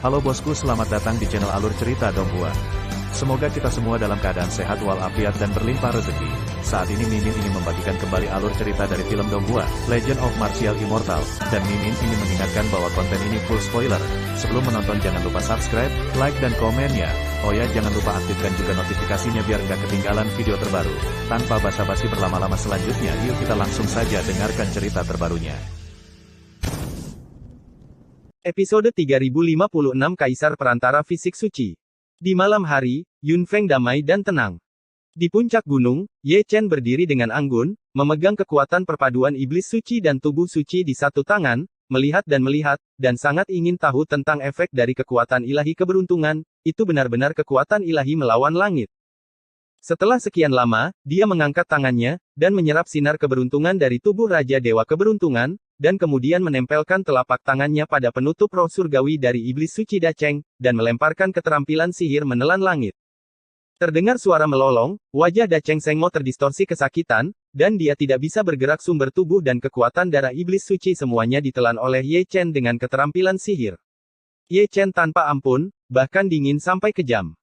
Halo bosku, selamat datang di channel Alur Cerita Donghua. Semoga kita semua dalam keadaan sehat walafiat dan berlimpah rezeki. Saat ini Mimin ingin membagikan kembali alur cerita dari film Donghua, Legend of Martial Immortal, dan Mimin ingin mengingatkan bahwa konten ini full spoiler. Sebelum menonton jangan lupa subscribe, like dan komen ya. Oh ya, jangan lupa aktifkan juga notifikasinya biar nggak ketinggalan video terbaru. Tanpa basa-basi berlama-lama selanjutnya, yuk kita langsung saja dengarkan cerita terbarunya. Episode 3056 Kaisar Perantara Fisik Suci. Di malam hari, Yun Feng damai dan tenang. Di puncak gunung, Ye Chen berdiri dengan anggun, memegang kekuatan perpaduan iblis suci dan tubuh suci di satu tangan, melihat, dan sangat ingin tahu tentang efek dari kekuatan ilahi keberuntungan, itu benar-benar kekuatan ilahi melawan langit. Setelah sekian lama, dia mengangkat tangannya, dan menyerap sinar keberuntungan dari tubuh Raja Dewa Keberuntungan, dan kemudian menempelkan telapak tangannya pada penutup roh surgawi dari iblis suci Dacheng, dan melemparkan keterampilan sihir menelan langit. Terdengar suara melolong, wajah Dacheng Sengmo terdistorsi kesakitan, dan dia tidak bisa bergerak. Sumber tubuh dan kekuatan darah iblis suci semuanya ditelan oleh Ye Chen dengan keterampilan sihir. Ye Chen tanpa ampun, bahkan dingin sampai kejam.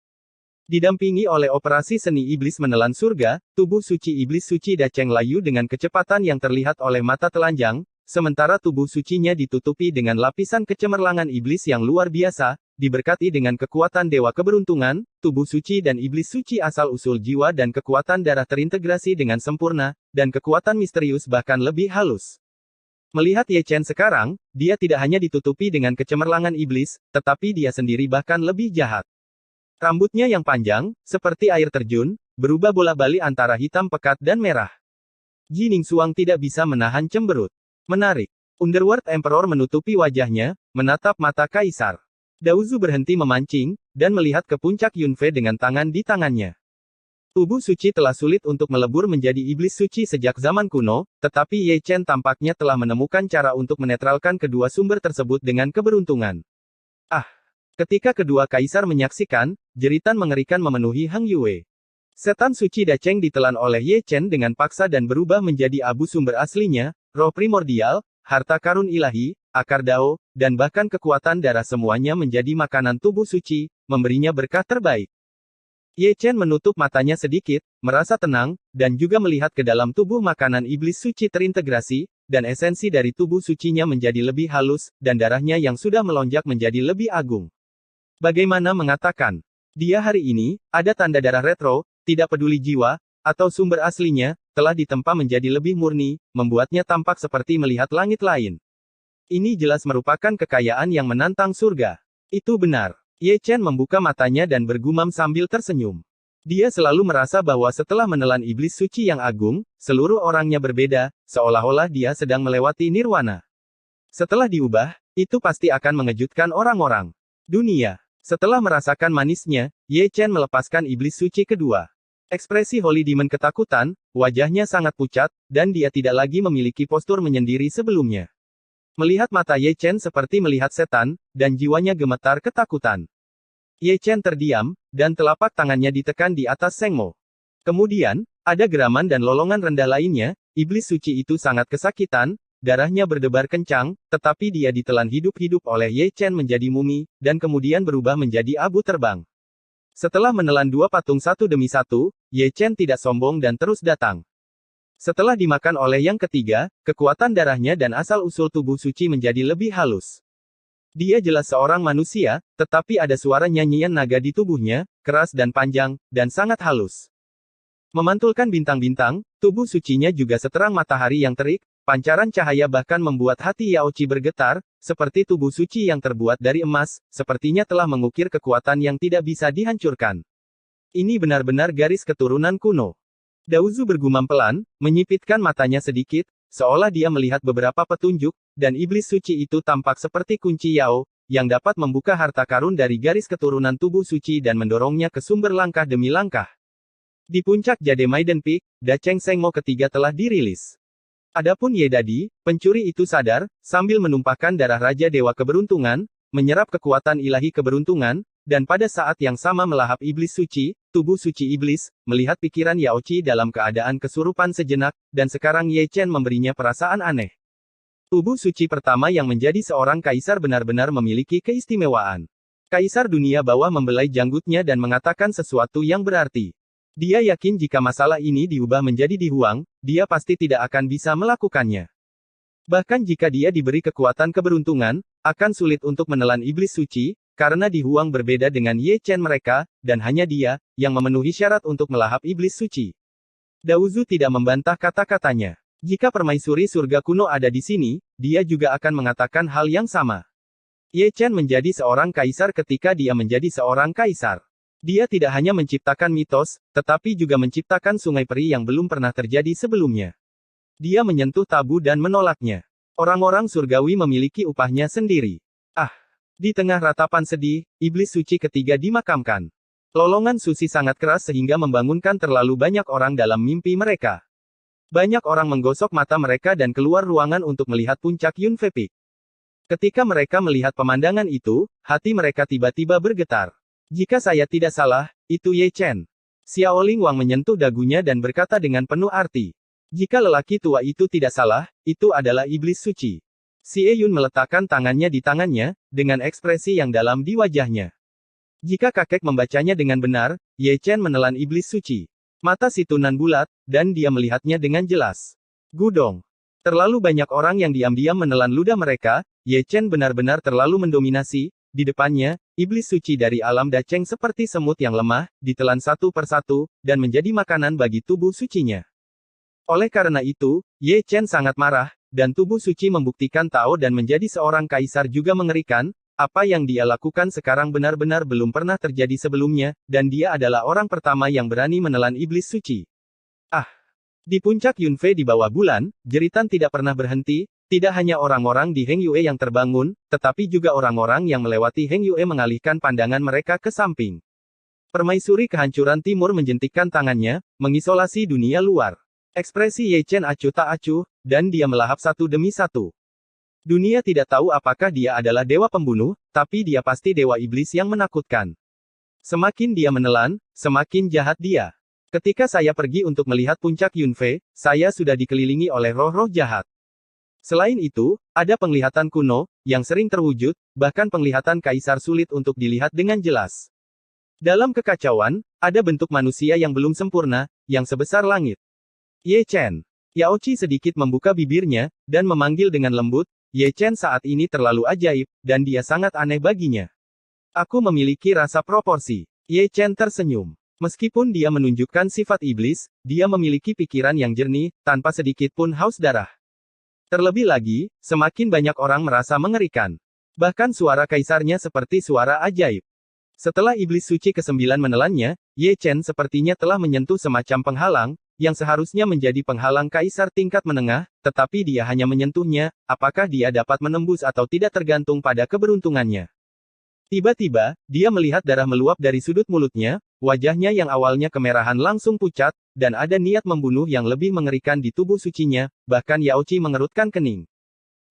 Didampingi oleh operasi seni iblis menelan surga, tubuh suci iblis suci Dacheng layu dengan kecepatan yang terlihat oleh mata telanjang, sementara tubuh sucinya ditutupi dengan lapisan kecemerlangan iblis yang luar biasa, diberkati dengan kekuatan dewa keberuntungan, tubuh suci dan iblis suci asal-usul jiwa dan kekuatan darah terintegrasi dengan sempurna, dan kekuatan misterius bahkan lebih halus. Melihat Ye Chen sekarang, dia tidak hanya ditutupi dengan kecemerlangan iblis, tetapi dia sendiri bahkan lebih jahat. Rambutnya yang panjang, seperti air terjun, berubah bola-balik antara hitam pekat dan merah. Ji Ningsuang tidak bisa menahan cemberut. Menarik. Underworld Emperor menutupi wajahnya, menatap mata Kaisar. Daozu berhenti memancing, dan melihat ke puncak Yunfei dengan tangan di tangannya. Tubuh suci telah sulit untuk melebur menjadi iblis suci sejak zaman kuno, tetapi Ye Chen tampaknya telah menemukan cara untuk menetralkan kedua sumber tersebut dengan keberuntungan. Ah! Ketika kedua kaisar menyaksikan, jeritan mengerikan memenuhi Hang Yue. Setan suci Dacheng ditelan oleh Ye Chen dengan paksa dan berubah menjadi abu. Sumber aslinya, roh primordial, harta karun ilahi, akar dao, dan bahkan kekuatan darah semuanya menjadi makanan tubuh suci, memberinya berkah terbaik. Ye Chen menutup matanya sedikit, merasa tenang, dan juga melihat ke dalam tubuh makanan iblis suci terintegrasi, dan esensi dari tubuh sucinya menjadi lebih halus, dan darahnya yang sudah melonjak menjadi lebih agung. Bagaimana mengatakan? Dia hari ini, ada tanda darah retro, tidak peduli jiwa, atau sumber aslinya, telah ditempa menjadi lebih murni, membuatnya tampak seperti melihat langit lain. Ini jelas merupakan kekayaan yang menantang surga. Itu benar. Ye Chen membuka matanya dan bergumam sambil tersenyum. Dia selalu merasa bahwa setelah menelan iblis suci yang agung, seluruh orangnya berbeda, seolah-olah dia sedang melewati nirwana. Setelah diubah, itu pasti akan mengejutkan orang-orang dunia. Setelah merasakan manisnya, Ye Chen melepaskan iblis suci kedua. Ekspresi Holy Demon ketakutan, wajahnya sangat pucat, dan dia tidak lagi memiliki postur menyendiri sebelumnya. Melihat mata Ye Chen seperti melihat setan, dan jiwanya gemetar ketakutan. Ye Chen terdiam, dan telapak tangannya ditekan di atas Sengmo. Kemudian, ada geraman dan lolongan rendah lainnya, iblis suci itu sangat kesakitan, darahnya berdebar kencang, tetapi dia ditelan hidup-hidup oleh Ye Chen menjadi mumi, dan kemudian berubah menjadi abu terbang. Setelah menelan dua patung satu demi satu, Ye Chen tidak sombong dan terus datang. Setelah dimakan oleh yang ketiga, kekuatan darahnya dan asal-usul tubuh suci menjadi lebih halus. Dia jelas seorang manusia, tetapi ada suara nyanyian naga di tubuhnya, keras dan panjang, dan sangat halus. Memantulkan bintang-bintang, tubuh sucinya juga seterang matahari yang terik, pancaran cahaya bahkan membuat hati Yao Qi bergetar, seperti tubuh suci yang terbuat dari emas, sepertinya telah mengukir kekuatan yang tidak bisa dihancurkan. Ini benar-benar garis keturunan kuno. Daozu bergumam pelan, menyipitkan matanya sedikit, seolah dia melihat beberapa petunjuk, dan iblis suci itu tampak seperti kunci Yao, yang dapat membuka harta karun dari garis keturunan tubuh suci dan mendorongnya ke sumber langkah demi langkah. Di puncak Jade Maiden Peak, Dacheng Sengmo ketiga telah dirilis. Adapun Ye Dadi, pencuri itu sadar, sambil menumpahkan darah Raja Dewa Keberuntungan, menyerap kekuatan ilahi keberuntungan, dan pada saat yang sama melahap iblis suci, tubuh suci iblis, melihat pikiran Yao Qi dalam keadaan kesurupan sejenak, dan sekarang Ye Chen memberinya perasaan aneh. Tubuh suci pertama yang menjadi seorang kaisar benar-benar memiliki keistimewaan. Kaisar dunia bawah membelai janggutnya dan mengatakan sesuatu yang berarti. Dia yakin jika masalah ini diubah menjadi Di Huang, dia pasti tidak akan bisa melakukannya. Bahkan jika dia diberi kekuatan keberuntungan, akan sulit untuk menelan iblis suci, karena Di Huang berbeda dengan Ye Chen mereka, dan hanya dia, yang memenuhi syarat untuk melahap iblis suci. Daozu tidak membantah kata-katanya. Jika permaisuri surga kuno ada di sini, dia juga akan mengatakan hal yang sama. Ye Chen menjadi seorang kaisar ketika dia menjadi seorang kaisar. Dia tidak hanya menciptakan mitos, tetapi juga menciptakan sungai peri yang belum pernah terjadi sebelumnya. Dia menyentuh tabu dan menolaknya. Orang-orang surgawi memiliki upahnya sendiri. Di tengah ratapan sedih, iblis suci ketiga dimakamkan. Lolongan suci sangat keras sehingga membangunkan terlalu banyak orang dalam mimpi mereka. Banyak orang menggosok mata mereka dan keluar ruangan untuk melihat puncak Yunfei Peak. Ketika mereka melihat pemandangan itu, hati mereka tiba-tiba bergetar. Jika saya tidak salah, itu Ye Chen. Xiaoling Wang menyentuh dagunya dan berkata dengan penuh arti. Jika lelaki tua itu tidak salah, itu adalah iblis suci. Xie Yun meletakkan tangannya di tangannya, dengan ekspresi yang dalam di wajahnya. Jika kakek membacanya dengan benar, Ye Chen menelan iblis suci. Mata si Tunan bulat, dan dia melihatnya dengan jelas. Gudong. Terlalu banyak orang yang diam-diam menelan ludah mereka, Ye Chen benar-benar terlalu mendominasi. Di depannya, iblis suci dari alam Dacheng seperti semut yang lemah, ditelan satu persatu, dan menjadi makanan bagi tubuh sucinya. Oleh karena itu, Ye Chen sangat marah, dan tubuh suci membuktikan Tao dan menjadi seorang kaisar juga mengerikan. Apa yang dia lakukan sekarang benar-benar belum pernah terjadi sebelumnya, dan dia adalah orang pertama yang berani menelan iblis suci. Di puncak Yunfei di bawah bulan, jeritan tidak pernah berhenti. Tidak hanya orang-orang di Heng Yue yang terbangun, tetapi juga orang-orang yang melewati Heng Yue mengalihkan pandangan mereka ke samping. Permaisuri kehancuran timur menjentikkan tangannya, mengisolasi dunia luar. Ekspresi Ye Chen acuh tak acuh, dan dia melahap satu demi satu. Dunia tidak tahu apakah dia adalah dewa pembunuh, tapi dia pasti dewa iblis yang menakutkan. Semakin dia menelan, semakin jahat dia. Ketika saya pergi untuk melihat puncak Yunfei, saya sudah dikelilingi oleh roh-roh jahat. Selain itu, ada penglihatan kuno, yang sering terwujud, bahkan penglihatan kaisar sulit untuk dilihat dengan jelas. Dalam kekacauan, ada bentuk manusia yang belum sempurna, yang sebesar langit. Ye Chen. Yao Qi sedikit membuka bibirnya, dan memanggil dengan lembut, Ye Chen saat ini terlalu ajaib, dan dia sangat aneh baginya. Aku memiliki rasa proporsi. Ye Chen tersenyum. Meskipun dia menunjukkan sifat iblis, dia memiliki pikiran yang jernih, tanpa sedikit pun haus darah. Terlebih lagi, semakin banyak orang merasa mengerikan. Bahkan suara kaisarnya seperti suara ajaib. Setelah iblis suci ke-9 menelannya, Ye Chen sepertinya telah menyentuh semacam penghalang, yang seharusnya menjadi penghalang kaisar tingkat menengah, tetapi dia hanya menyentuhnya. Apakah dia dapat menembus atau tidak tergantung pada keberuntungannya. Tiba-tiba, dia melihat darah meluap dari sudut mulutnya, wajahnya yang awalnya kemerahan langsung pucat, dan ada niat membunuh yang lebih mengerikan di tubuh sucinya, bahkan Yao Qi mengerutkan kening.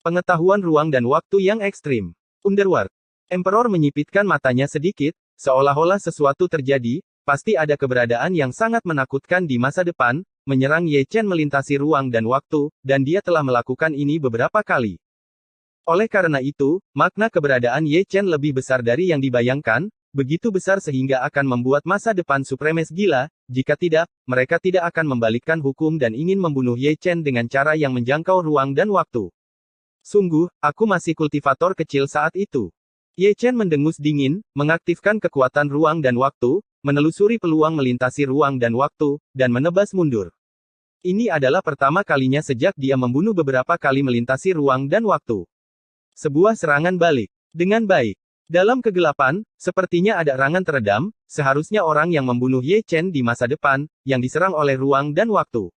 Pengetahuan ruang dan waktu yang ekstrim. Underworld. Emperor menyipitkan matanya sedikit, seolah-olah sesuatu terjadi, pasti ada keberadaan yang sangat menakutkan di masa depan, menyerang Ye Chen melintasi ruang dan waktu, dan dia telah melakukan ini beberapa kali. Oleh karena itu, makna keberadaan Ye Chen lebih besar dari yang dibayangkan, begitu besar sehingga akan membuat masa depan Supremes gila, jika tidak, mereka tidak akan membalikkan hukum dan ingin membunuh Ye Chen dengan cara yang menjangkau ruang dan waktu. Sungguh, aku masih kultivator kecil saat itu. Ye Chen mendengus dingin, mengaktifkan kekuatan ruang dan waktu, menelusuri peluang melintasi ruang dan waktu, dan menebas mundur. Ini adalah pertama kalinya sejak dia membunuh beberapa kali melintasi ruang dan waktu. Sebuah serangan balik. Dengan baik. Dalam kegelapan, sepertinya ada erangan teredam, seharusnya orang yang membunuh Ye Chen di masa depan, yang diserang oleh ruang dan waktu.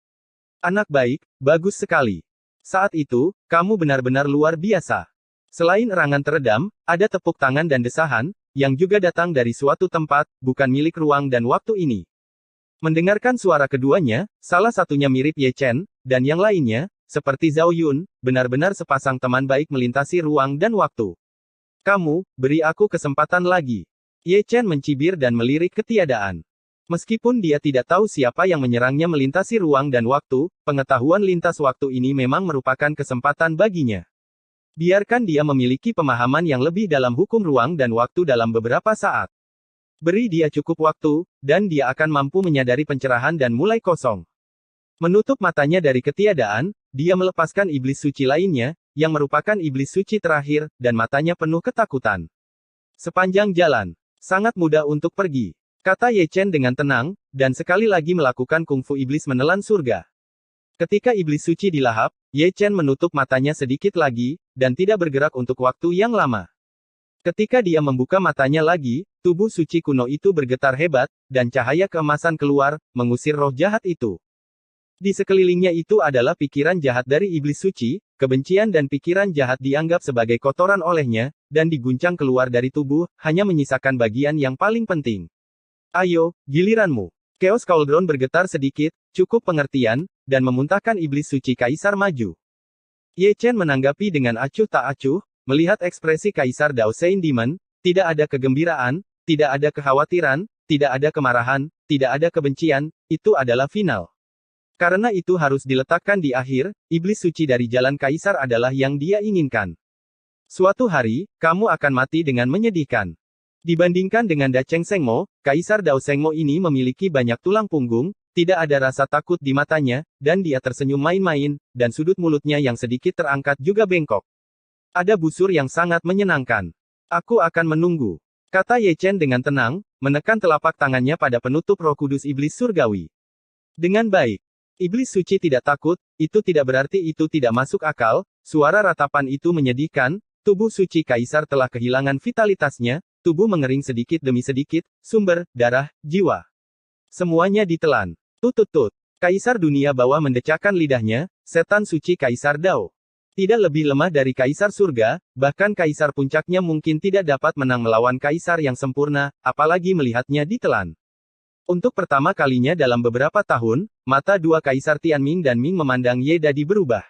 Anak baik, bagus sekali. Saat itu, kamu benar-benar luar biasa. Selain erangan teredam, ada tepuk tangan dan desahan, yang juga datang dari suatu tempat, bukan milik ruang dan waktu ini. Mendengarkan suara keduanya, salah satunya mirip Ye Chen, dan yang lainnya, seperti Zhao Yun, benar-benar sepasang teman baik melintasi ruang dan waktu. Kamu, beri aku kesempatan lagi. Ye Chen mencibir dan melirik ketiadaan. Meskipun dia tidak tahu siapa yang menyerangnya melintasi ruang dan waktu, pengetahuan lintas waktu ini memang merupakan kesempatan baginya. Biarkan dia memiliki pemahaman yang lebih dalam hukum ruang dan waktu dalam beberapa saat. Beri dia cukup waktu, dan dia akan mampu menyadari pencerahan dan mulai kosong. Menutup matanya dari ketiadaan, dia melepaskan iblis suci lainnya, yang merupakan iblis suci terakhir, dan matanya penuh ketakutan. Sepanjang jalan, sangat mudah untuk pergi, kata Ye Chen dengan tenang, dan sekali lagi melakukan kungfu iblis menelan surga. Ketika iblis suci dilahap, Ye Chen menutup matanya sedikit lagi, dan tidak bergerak untuk waktu yang lama. Ketika dia membuka matanya lagi, tubuh suci kuno itu bergetar hebat, dan cahaya keemasan keluar, mengusir roh jahat itu. Di sekelilingnya itu adalah pikiran jahat dari iblis suci, kebencian dan pikiran jahat dianggap sebagai kotoran olehnya, dan diguncang keluar dari tubuh, hanya menyisakan bagian yang paling penting. Ayo, giliranmu. Chaos Cauldron bergetar sedikit, cukup pengertian, dan memuntahkan iblis suci kaisar maju. Ye Chen menanggapi dengan acuh tak acuh, melihat ekspresi kaisar Dao Sein Demon, tidak ada kegembiraan, tidak ada kekhawatiran, tidak ada kemarahan, tidak ada kebencian, itu adalah final. Karena itu harus diletakkan di akhir, iblis suci dari jalan kaisar adalah yang dia inginkan. Suatu hari, kamu akan mati dengan menyedihkan. Dibandingkan dengan Da Cheng Sengmo, Kaisar Dao Sengmo ini memiliki banyak tulang punggung, tidak ada rasa takut di matanya, dan dia tersenyum main-main, dan sudut mulutnya yang sedikit terangkat juga bengkok. Ada busur yang sangat menyenangkan. Aku akan menunggu, kata Ye Chen dengan tenang, menekan telapak tangannya pada penutup Roh Kudus Iblis Surgawi. Dengan baik. Iblis suci tidak takut, itu tidak berarti itu tidak masuk akal, suara ratapan itu menyedihkan, tubuh suci Kaisar telah kehilangan vitalitasnya, tubuh mengering sedikit demi sedikit, sumber, darah, jiwa. Semuanya ditelan. Tut-tut-tut. Kaisar dunia bawah mendecakkan lidahnya, setan suci Kaisar Dao. Tidak lebih lemah dari Kaisar surga, bahkan Kaisar puncaknya mungkin tidak dapat menang melawan Kaisar yang sempurna, apalagi melihatnya ditelan. Untuk pertama kalinya dalam beberapa tahun, mata dua Kaisar Tianming dan Ming memandang Ye Dadi berubah.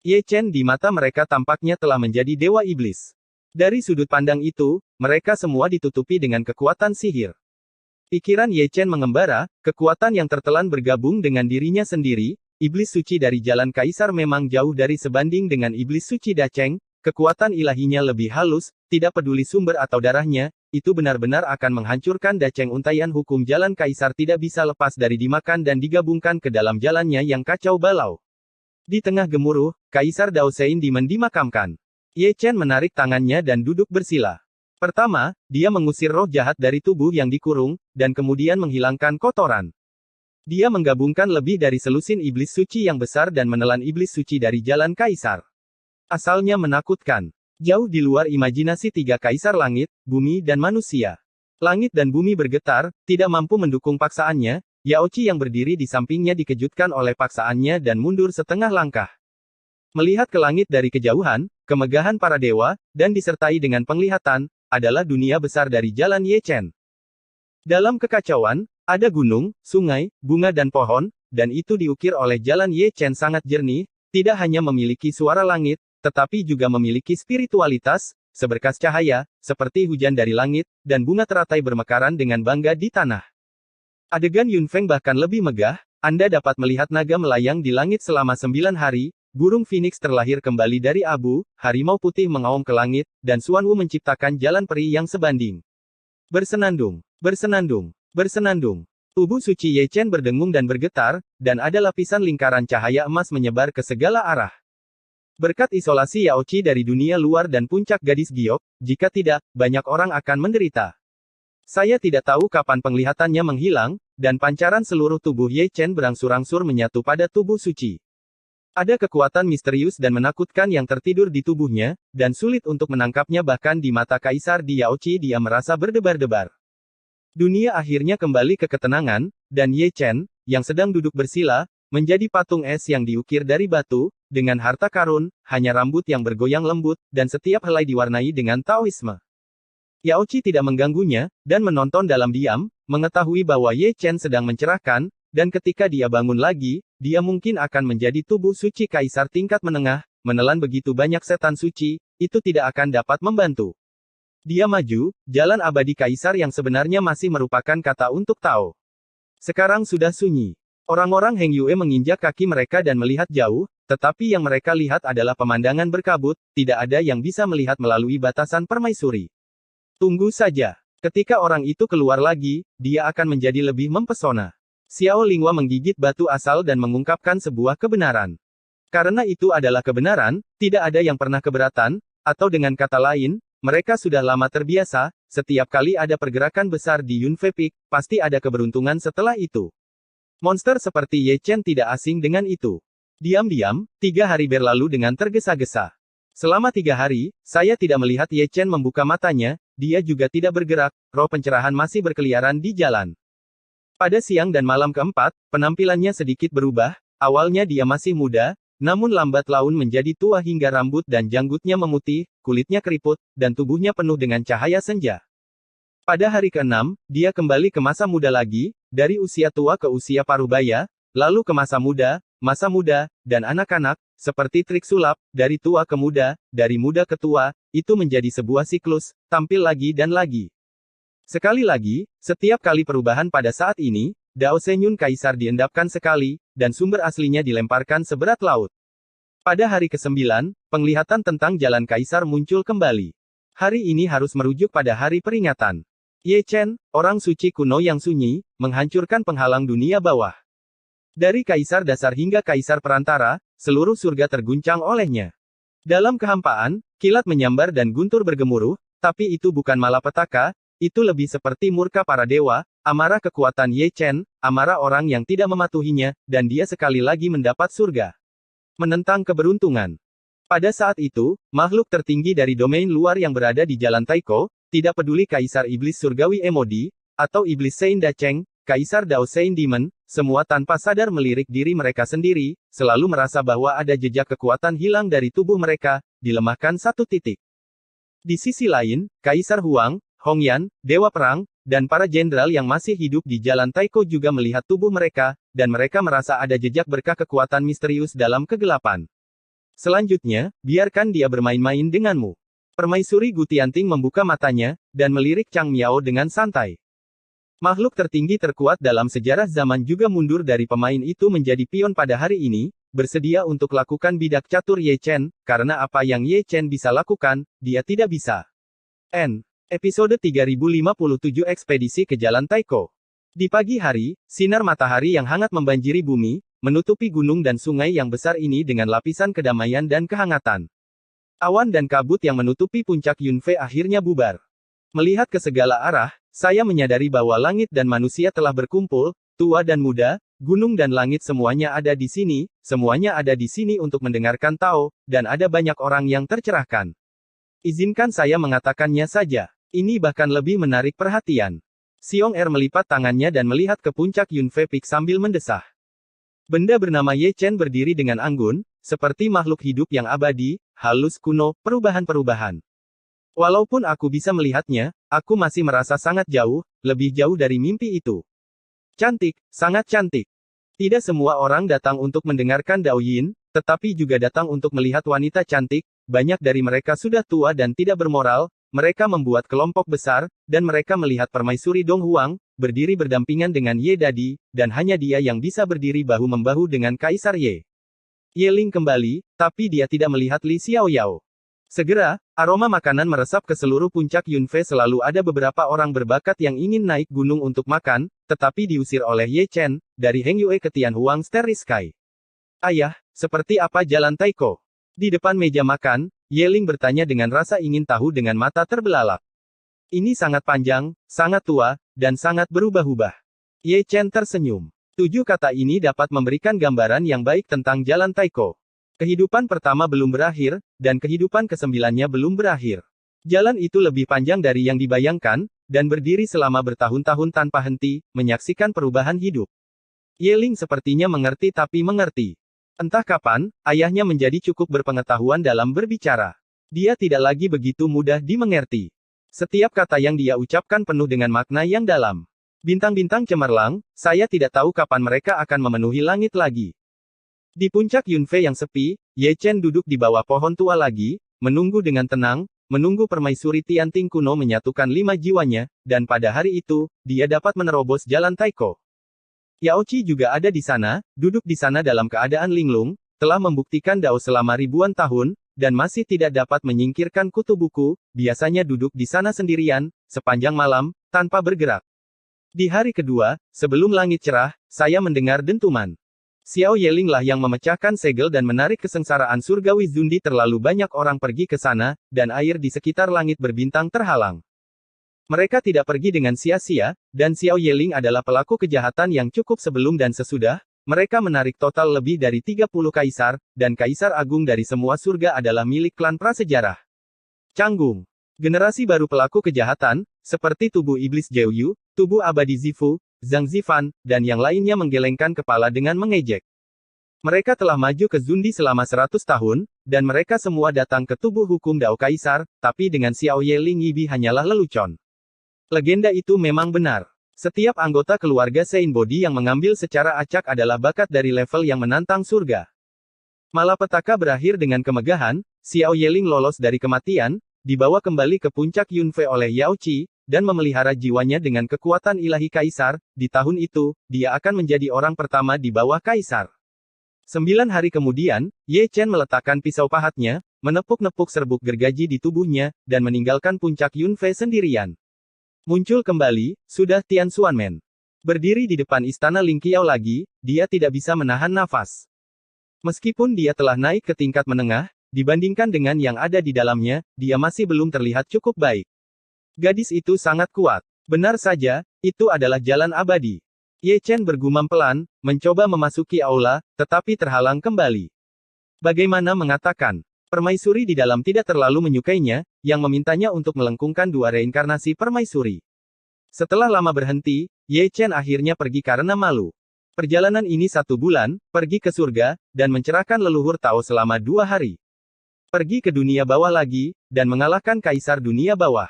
Ye Chen di mata mereka tampaknya telah menjadi dewa iblis. Dari sudut pandang itu, mereka semua ditutupi dengan kekuatan sihir. Pikiran Ye Chen mengembara, kekuatan yang tertelan bergabung dengan dirinya sendiri, iblis suci dari jalan Kaisar memang jauh dari sebanding dengan iblis suci Da Cheng, kekuatan ilahinya lebih halus, tidak peduli sumber atau darahnya, itu benar-benar akan menghancurkan Da Cheng. Untaian hukum jalan Kaisar tidak bisa lepas dari dimakan dan digabungkan ke dalam jalannya yang kacau balau. Di tengah gemuruh, Kaisar Dao Sein Demon dimakamkan. Ye Chen menarik tangannya dan duduk bersila. Pertama, dia mengusir roh jahat dari tubuh yang dikurung, dan kemudian menghilangkan kotoran. Dia menggabungkan lebih dari selusin iblis suci yang besar dan menelan iblis suci dari jalan Kaisar. Asalnya menakutkan. Jauh di luar imajinasi tiga Kaisar langit, bumi dan manusia. Langit dan bumi bergetar, tidak mampu mendukung paksaannya, Yao Qi yang berdiri di sampingnya dikejutkan oleh paksaannya dan mundur setengah langkah. Melihat ke langit dari kejauhan, kemegahan para dewa, dan disertai dengan penglihatan, adalah dunia besar dari jalan Ye Chen. Dalam kekacauan, ada gunung, sungai, bunga dan pohon, dan itu diukir oleh jalan Ye Chen sangat jernih, tidak hanya memiliki suara langit, tetapi juga memiliki spiritualitas, seberkas cahaya, seperti hujan dari langit, dan bunga teratai bermekaran dengan bangga di tanah. Adegan Yunfeng bahkan lebih megah, Anda dapat melihat naga melayang di langit selama 9 hari, burung phoenix terlahir kembali dari abu, harimau putih mengaum ke langit, dan Xuanwu menciptakan jalan peri yang sebanding. Bersenandung, bersenandung, bersenandung. Tubuh suci Ye Chen berdengung dan bergetar, dan ada lapisan lingkaran cahaya emas menyebar ke segala arah. Berkat isolasi Yao Qi dari dunia luar dan puncak gadis giok, jika tidak, banyak orang akan menderita. Saya tidak tahu kapan penglihatannya menghilang, dan pancaran seluruh tubuh Ye Chen berangsur-angsur menyatu pada tubuh suci. Ada kekuatan misterius dan menakutkan yang tertidur di tubuhnya, dan sulit untuk menangkapnya bahkan di mata Kaisar di Yao Qi dia merasa berdebar-debar. Dunia akhirnya kembali ke ketenangan, dan Ye Chen, yang sedang duduk bersila, menjadi patung es yang diukir dari batu, dengan harta karun, hanya rambut yang bergoyang lembut, dan setiap helai diwarnai dengan Taoisme. Yao Qi tidak mengganggunya, dan menonton dalam diam, mengetahui bahwa Ye Chen sedang mencerahkan, dan ketika dia bangun lagi, dia mungkin akan menjadi tubuh suci Kaisar tingkat menengah, menelan begitu banyak setan suci, itu tidak akan dapat membantu. Dia maju, jalan abadi Kaisar yang sebenarnya masih merupakan kata untuk Tao. Sekarang sudah sunyi. Orang-orang Heng Yue menginjak kaki mereka dan melihat jauh, tetapi yang mereka lihat adalah pemandangan berkabut, tidak ada yang bisa melihat melalui batasan permaisuri. Tunggu saja. Ketika orang itu keluar lagi, dia akan menjadi lebih mempesona. Xiao Linghua menggigit batu asal dan mengungkapkan sebuah kebenaran. Karena itu adalah kebenaran, tidak ada yang pernah keberatan, atau dengan kata lain, mereka sudah lama terbiasa, setiap kali ada pergerakan besar di Yunfei Peak, pasti ada keberuntungan setelah itu. Monster seperti Ye Chen tidak asing dengan itu. Diam-diam, 3 hari berlalu dengan tergesa-gesa. Selama 3 hari, saya tidak melihat Ye Chen membuka matanya, dia juga tidak bergerak, roh pencerahan masih berkeliaran di jalan. Pada siang dan malam keempat, penampilannya sedikit berubah, awalnya dia masih muda, namun lambat laun menjadi tua hingga rambut dan janggutnya memutih, kulitnya keriput, dan tubuhnya penuh dengan cahaya senja. Pada hari ke-6, dia kembali ke masa muda lagi, dari usia tua ke usia parubaya, lalu ke masa muda, dan anak-anak, seperti trik sulap, dari tua ke muda, dari muda ke tua, itu menjadi sebuah siklus, tampil lagi dan lagi. Sekali lagi, setiap kali perubahan pada saat ini, Dao Shenyun Kaisar diendapkan sekali, dan sumber aslinya dilemparkan seberat laut. Pada hari ke-9, penglihatan tentang jalan Kaisar muncul kembali. Hari ini harus merujuk pada hari peringatan. Ye Chen, orang suci kuno yang sunyi, menghancurkan penghalang dunia bawah. Dari Kaisar dasar hingga Kaisar perantara, seluruh surga terguncang olehnya. Dalam kehampaan, kilat menyambar dan guntur bergemuruh, tapi itu bukan malapetaka, itu lebih seperti murka para dewa, amarah kekuatan Ye Chen, amarah orang yang tidak mematuhinya, dan dia sekali lagi mendapat surga. Menentang keberuntungan. Pada saat itu, makhluk tertinggi dari domain luar yang berada di Jalan Taiko, tidak peduli Kaisar Iblis Surgawi Emodi, atau Iblis Sein Dacheng, Kaisar Dao Sein Demon, semua tanpa sadar melirik diri mereka sendiri, selalu merasa bahwa ada jejak kekuatan hilang dari tubuh mereka, dilemahkan satu titik. Di sisi lain, Kaisar Huang, Hongyan, Dewa Perang, dan para jenderal yang masih hidup di Jalan Taiko juga melihat tubuh mereka, dan mereka merasa ada jejak berkah kekuatan misterius dalam kegelapan. Selanjutnya, biarkan dia bermain-main denganmu. Permaisuri Gu Tianting membuka matanya, dan melirik Chang Miao dengan santai. Makhluk tertinggi terkuat dalam sejarah zaman juga mundur dari pemain itu menjadi pion pada hari ini, bersedia untuk lakukan bidak catur Ye Chen, karena apa yang Ye Chen bisa lakukan, dia tidak bisa. Episode 3057 Ekspedisi ke Jalan Taiko. Di pagi hari, sinar matahari yang hangat membanjiri bumi, menutupi gunung dan sungai yang besar ini dengan lapisan kedamaian dan kehangatan. Awan dan kabut yang menutupi puncak Yunfei akhirnya bubar. Melihat ke segala arah, saya menyadari bahwa langit dan manusia telah berkumpul, tua dan muda, gunung dan langit semuanya ada di sini, semuanya ada di sini untuk mendengarkan Tao, dan ada banyak orang yang tercerahkan. Izinkan saya mengatakannya saja. Ini bahkan lebih menarik perhatian. Xiong Er melipat tangannya dan melihat ke puncak Yunfei Peak sambil mendesah. Benda bernama Ye Chen berdiri dengan anggun, seperti makhluk hidup yang abadi, halus kuno, perubahan-perubahan. Walaupun aku bisa melihatnya, aku masih merasa sangat jauh, lebih jauh dari mimpi itu. Cantik, sangat cantik. Tidak semua orang datang untuk mendengarkan Dao Yin, tetapi juga datang untuk melihat wanita cantik, banyak dari mereka sudah tua dan tidak bermoral, mereka membuat kelompok besar, dan mereka melihat Permaisuri Dong Huang, berdiri berdampingan dengan Ye Dadi, dan hanya dia yang bisa berdiri bahu-membahu dengan Kaisar Ye. Ye Ling kembali, tapi dia tidak melihat Li Xiaoyao. Segera, aroma makanan meresap ke seluruh puncak Yunfei. Selalu ada beberapa orang berbakat yang ingin naik gunung untuk makan, tetapi diusir oleh Ye Chen, dari Heng Yue ke Tianhuang Starry Sky. Ayah, seperti apa Jalan Taiko? Di depan meja makan, Ye Ling bertanya dengan rasa ingin tahu dengan mata terbelalak. Ini sangat panjang, sangat tua, dan sangat berubah-ubah. Ye Chen tersenyum. 7 kata ini dapat memberikan gambaran yang baik tentang Jalan Taiko. Kehidupan pertama belum berakhir, dan kehidupan ke-9-nya belum berakhir. Jalan itu lebih panjang dari yang dibayangkan, dan berdiri selama bertahun-tahun tanpa henti, menyaksikan perubahan hidup. Ye Ling sepertinya mengerti tapi mengerti. Entah kapan, ayahnya menjadi cukup berpengetahuan dalam berbicara. Dia tidak lagi begitu mudah dimengerti. Setiap kata yang dia ucapkan penuh dengan makna yang dalam. Bintang-bintang cemerlang, saya tidak tahu kapan mereka akan memenuhi langit lagi. Di puncak Yunfei yang sepi, Ye Chen duduk di bawah pohon tua lagi, menunggu dengan tenang, menunggu Permaisuri Tianting kuno menyatukan 5 jiwanya, dan pada hari itu, dia dapat menerobos Jalan Taiko. Yao Qi juga ada di sana, duduk di sana dalam keadaan linglung, telah membuktikan Dao selama ribuan tahun, dan masih tidak dapat menyingkirkan kutu buku, biasanya duduk di sana sendirian, sepanjang malam, tanpa bergerak. Di hari kedua, sebelum langit cerah, saya mendengar dentuman. Xiao Yeling lah yang memecahkan segel dan menarik kesengsaraan surgawi Zundi. Terlalu banyak orang pergi ke sana, dan air di sekitar langit berbintang terhalang. Mereka tidak pergi dengan sia-sia, dan Xiao Yeling adalah pelaku kejahatan yang cukup sebelum dan sesudah. Mereka menarik total lebih dari 30 kaisar, dan kaisar agung dari semua surga adalah milik klan prasejarah. Canggung. Generasi baru pelaku kejahatan, seperti tubuh iblis Jeuyu, tubuh abadi Zifu, Zhang Zifan, dan yang lainnya menggelengkan kepala dengan mengejek. Mereka telah maju ke Zundi selama 100 tahun, dan mereka semua datang ke tubuh hukum Dao Kaisar, tapi dengan Xiao Yeling Yibi hanyalah lelucon. Legenda itu memang benar. Setiap anggota keluarga Sein Body yang mengambil secara acak adalah bakat dari level yang menantang surga. Malapetaka berakhir dengan kemegahan, Xiao Yeling lolos dari kematian, dibawa kembali ke puncak Yunfei oleh Yao Qi, dan memelihara jiwanya dengan kekuatan ilahi kaisar. Di tahun itu, dia akan menjadi orang pertama di bawah kaisar. 9 hari kemudian, Ye Chen meletakkan pisau pahatnya, menepuk-nepuk serbuk gergaji di tubuhnya, dan meninggalkan puncak Yunfei sendirian. Muncul kembali, sudah Tian Xuanmen. Berdiri di depan istana Ling Qiao lagi, dia tidak bisa menahan nafas. Meskipun dia telah naik ke tingkat menengah, dibandingkan dengan yang ada di dalamnya, dia masih belum terlihat cukup baik. Gadis itu sangat kuat. Benar saja, itu adalah jalan abadi. Ye Chen bergumam pelan, mencoba memasuki aula, tetapi terhalang kembali. Bagaimana mengatakan? Permaisuri di dalam tidak terlalu menyukainya, yang memintanya untuk melengkungkan 2 reinkarnasi permaisuri. Setelah lama berhenti, Ye Chen akhirnya pergi karena malu. Perjalanan ini 1 bulan, pergi ke surga, dan mencerahkan leluhur Tao selama 2 hari. Pergi ke dunia bawah lagi, dan mengalahkan kaisar dunia bawah.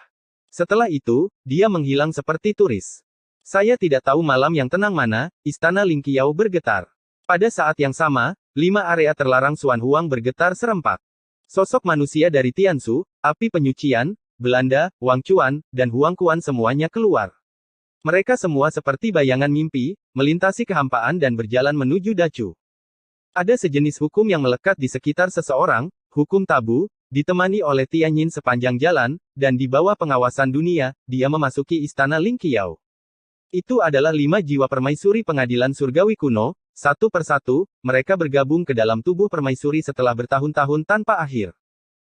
Setelah itu, dia menghilang seperti turis. Saya tidak tahu malam yang tenang mana, istana Ling Qiao bergetar. Pada saat yang sama, 5 area terlarang Xuan Huang bergetar serempak. Sosok manusia dari Tiansu, api penyucian, Belanda, Wang Chuan, dan Huang Kuan semuanya keluar. Mereka semua seperti bayangan mimpi, melintasi kehampaan dan berjalan menuju Dacu. Ada sejenis hukum yang melekat di sekitar seseorang, hukum tabu, ditemani oleh Tianyin sepanjang jalan, dan di bawah pengawasan dunia, dia memasuki istana Ling Qiao. Itu adalah 5 jiwa permaisuri pengadilan surgawi kuno. Satu persatu, mereka bergabung ke dalam tubuh permaisuri setelah bertahun-tahun tanpa akhir.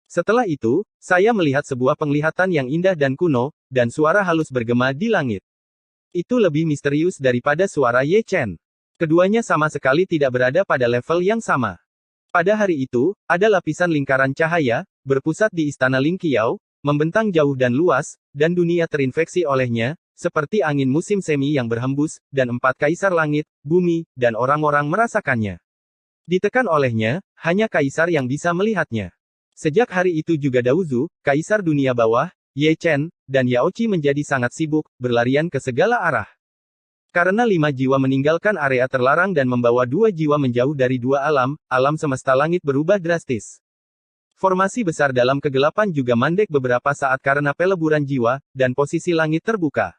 Setelah itu, saya melihat sebuah penglihatan yang indah dan kuno, dan suara halus bergema di langit. Itu lebih misterius daripada suara Ye Chen. Keduanya sama sekali tidak berada pada level yang sama. Pada hari itu, ada lapisan lingkaran cahaya, berpusat di istana Ling Qiao, membentang jauh dan luas, dan dunia terinfeksi olehnya, seperti angin musim semi yang berhembus, dan 4 kaisar langit, bumi, dan orang-orang merasakannya. Ditekan olehnya, hanya kaisar yang bisa melihatnya. Sejak hari itu juga Daozu, kaisar dunia bawah, Ye Chen, dan Yao Qi menjadi sangat sibuk, berlarian ke segala arah. Karena 5 jiwa meninggalkan area terlarang dan membawa 2 jiwa menjauh dari 2 alam, alam semesta langit berubah drastis. Formasi besar dalam kegelapan juga mandek beberapa saat karena peleburan jiwa, dan posisi langit terbuka.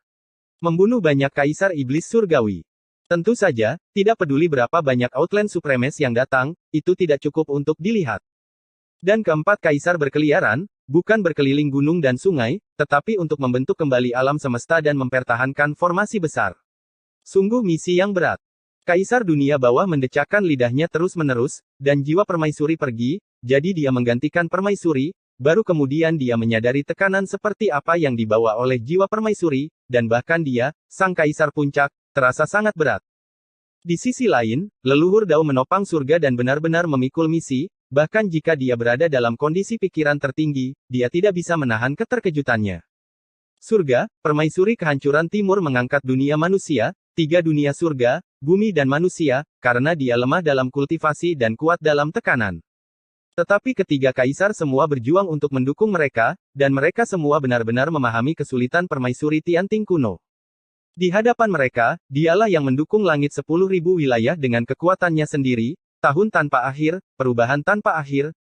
Membunuh banyak kaisar iblis surgawi. Tentu saja, tidak peduli berapa banyak Outland Supremes yang datang, itu tidak cukup untuk dilihat. Dan keempat kaisar berkeliaran, bukan berkeliling gunung dan sungai, tetapi untuk membentuk kembali alam semesta dan mempertahankan formasi besar. Sungguh misi yang berat. Kaisar dunia bawah mendecakkan lidahnya terus-menerus, dan jiwa permaisuri pergi, jadi dia menggantikan permaisuri. Baru kemudian dia menyadari tekanan seperti apa yang dibawa oleh jiwa permaisuri, dan bahkan dia, sang kaisar puncak, terasa sangat berat. Di sisi lain, leluhur Dao menopang surga dan benar-benar memikul misi, bahkan jika dia berada dalam kondisi pikiran tertinggi, dia tidak bisa menahan keterkejutannya. Surga, permaisuri kehancuran timur mengangkat dunia manusia, 3 dunia surga, bumi dan manusia, karena dia lemah dalam kultivasi dan kuat dalam tekanan. Tetapi ketiga kaisar semua berjuang untuk mendukung mereka, dan mereka semua benar-benar memahami kesulitan permaisuri Tianting kuno. Di hadapan mereka, dialah yang mendukung langit 10.000 wilayah dengan kekuatannya sendiri, tahun tanpa akhir, perubahan tanpa akhir,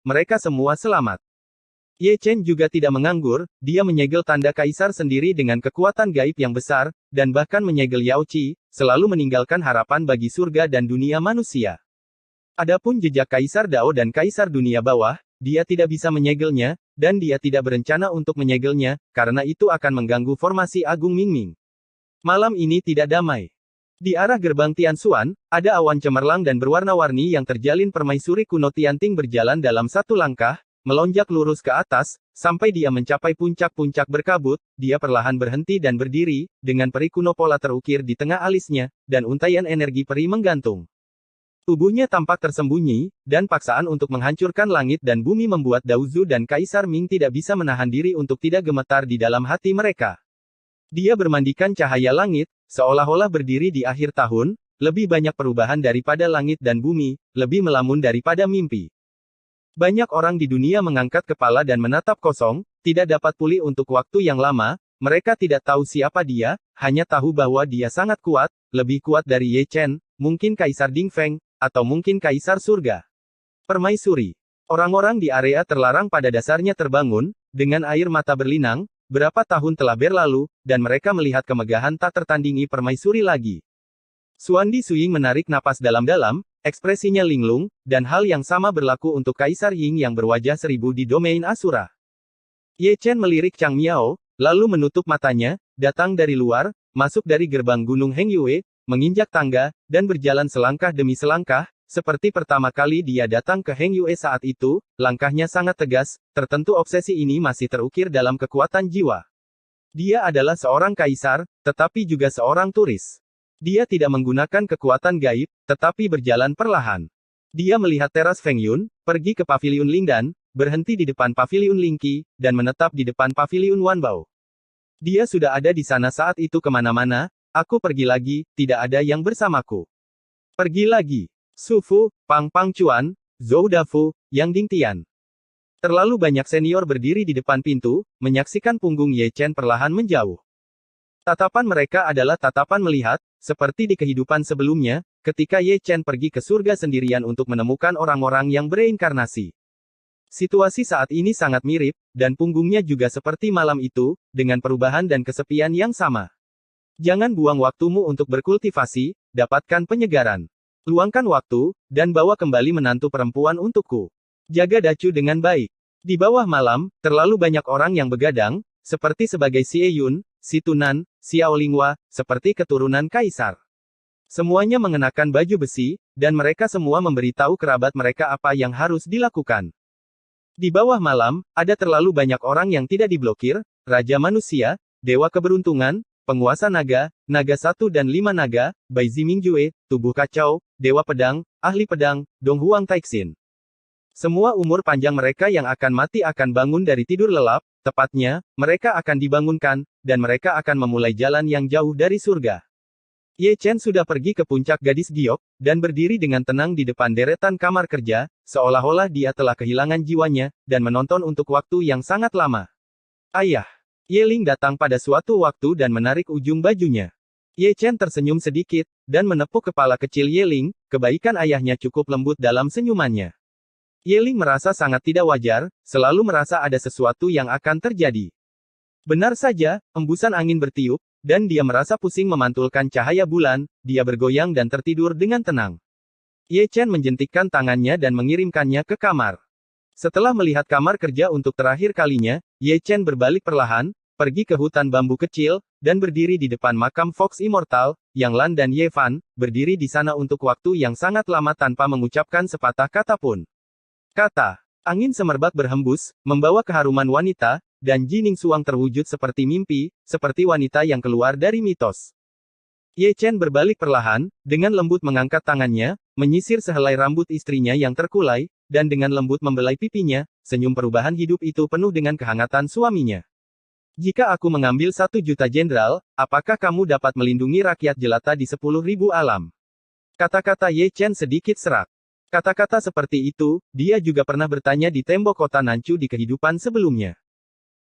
mereka semua selamat. Ye Chen juga tidak menganggur, dia menyegel tanda kaisar sendiri dengan kekuatan gaib yang besar, dan bahkan menyegel Yao Qi, selalu meninggalkan harapan bagi surga dan dunia manusia. Adapun jejak Kaisar Dao dan Kaisar Dunia Bawah, dia tidak bisa menyegelnya, dan dia tidak berencana untuk menyegelnya, karena itu akan mengganggu formasi Agung Mingming. Malam ini tidak damai. Di arah gerbang Tianxuan, ada awan cemerlang dan berwarna-warni yang terjalin permaisuri kuno Tianting berjalan dalam satu langkah, melonjak lurus ke atas, sampai dia mencapai puncak-puncak berkabut, dia perlahan berhenti dan berdiri, dengan peri kuno pola terukir di tengah alisnya, dan untaian energi peri menggantung. Tubuhnya tampak tersembunyi, dan paksaan untuk menghancurkan langit dan bumi membuat Daozu dan Kaisar Ming tidak bisa menahan diri untuk tidak gemetar di dalam hati mereka. Dia bermandikan cahaya langit, seolah-olah berdiri di akhir tahun, lebih banyak perubahan daripada langit dan bumi, lebih melamun daripada mimpi. Banyak orang di dunia mengangkat kepala dan menatap kosong, tidak dapat pulih untuk waktu yang lama, mereka tidak tahu siapa dia, hanya tahu bahwa dia sangat kuat, lebih kuat dari Ye Chen, mungkin Kaisar Dingfeng, atau mungkin Kaisar Surga. Permaisuri. Orang-orang di area terlarang pada dasarnya terbangun, dengan air mata berlinang, berapa tahun telah berlalu, dan mereka melihat kemegahan tak tertandingi permaisuri lagi. Suandi Suying menarik napas dalam-dalam, ekspresinya linglung, dan hal yang sama berlaku untuk Kaisar Ying yang berwajah 1000 di domain Asura. Ye Chen melirik Chang Miao, lalu menutup matanya, datang dari luar, masuk dari gerbang Gunung Hengyue, menginjak tangga, dan berjalan selangkah demi selangkah, seperti pertama kali dia datang ke Hengyue saat itu, langkahnya sangat tegas, tertentu obsesi ini masih terukir dalam kekuatan jiwa. Dia adalah seorang kaisar, tetapi juga seorang turis. Dia tidak menggunakan kekuatan gaib, tetapi berjalan perlahan. Dia melihat teras Feng Yun, pergi ke paviliun Lingdan, berhenti di depan paviliun Lingqi, dan menetap di depan paviliun Wanbao. Dia sudah ada di sana saat itu kemana-mana. Aku pergi lagi, tidak ada yang bersamaku. Pergi lagi. Su Fu, Pang Pang Chuan, Zhou Dafu, Yang Ding Tian. Terlalu banyak senior berdiri di depan pintu, menyaksikan punggung Ye Chen perlahan menjauh. Tatapan mereka adalah tatapan melihat, seperti di kehidupan sebelumnya, ketika Ye Chen pergi ke surga sendirian untuk menemukan orang-orang yang bereinkarnasi. Situasi saat ini sangat mirip, dan punggungnya juga seperti malam itu, dengan perubahan dan kesepian yang sama. Jangan buang waktumu untuk berkultivasi, dapatkan penyegaran. Luangkan waktu, dan bawa kembali menantu perempuan untukku. Jaga Dacu dengan baik. Di bawah malam, terlalu banyak orang yang begadang, seperti sebagai Xie Yun, Si Tunan, Xiao Linghua, seperti keturunan kaisar. Semuanya mengenakan baju besi, dan mereka semua memberitahu kerabat mereka apa yang harus dilakukan. Di bawah malam, ada terlalu banyak orang yang tidak diblokir, Raja Manusia, Dewa Keberuntungan, Penguasa Naga, Naga 1 dan 5 Naga, Bai Zimingjue, Tubuh Kacau, Dewa Pedang, Ahli Pedang, Dong Huang Taixin. Semua umur panjang mereka yang akan mati akan bangun dari tidur lelap, tepatnya, mereka akan dibangunkan, dan mereka akan memulai jalan yang jauh dari surga. Ye Chen sudah pergi ke puncak Gadis Giok, dan berdiri dengan tenang di depan deretan kamar kerja, seolah-olah dia telah kehilangan jiwanya, dan menonton untuk waktu yang sangat lama. Ayah! Ye Ling datang pada suatu waktu dan menarik ujung bajunya. Ye Chen tersenyum sedikit, dan menepuk kepala kecil Ye Ling, kebaikan ayahnya cukup lembut dalam senyumannya. Ye Ling merasa sangat tidak wajar, selalu merasa ada sesuatu yang akan terjadi. Benar saja, embusan angin bertiup, dan dia merasa pusing memantulkan cahaya bulan, dia bergoyang dan tertidur dengan tenang. Ye Chen menjentikkan tangannya dan mengirimkannya ke kamar. Setelah melihat kamar kerja untuk terakhir kalinya, Ye Chen berbalik perlahan, pergi ke hutan bambu kecil, dan berdiri di depan makam Fox Immortal, Yang Lan dan Ye Fan, berdiri di sana untuk waktu yang sangat lama tanpa mengucapkan sepatah kata pun. Kata, angin semerbak berhembus, membawa keharuman wanita, dan Jining Suang terwujud seperti mimpi, seperti wanita yang keluar dari mitos. Ye Chen berbalik perlahan, dengan lembut mengangkat tangannya, menyisir sehelai rambut istrinya yang terkulai, dan dengan lembut membelai pipinya, senyum perubahan hidup itu penuh dengan kehangatan suaminya. Jika aku mengambil 1 juta jenderal, apakah kamu dapat melindungi rakyat jelata di 10.000 alam? Kata-kata Ye Chen sedikit serak. Kata-kata seperti itu, dia juga pernah bertanya di tembok kota Nanchu di kehidupan sebelumnya.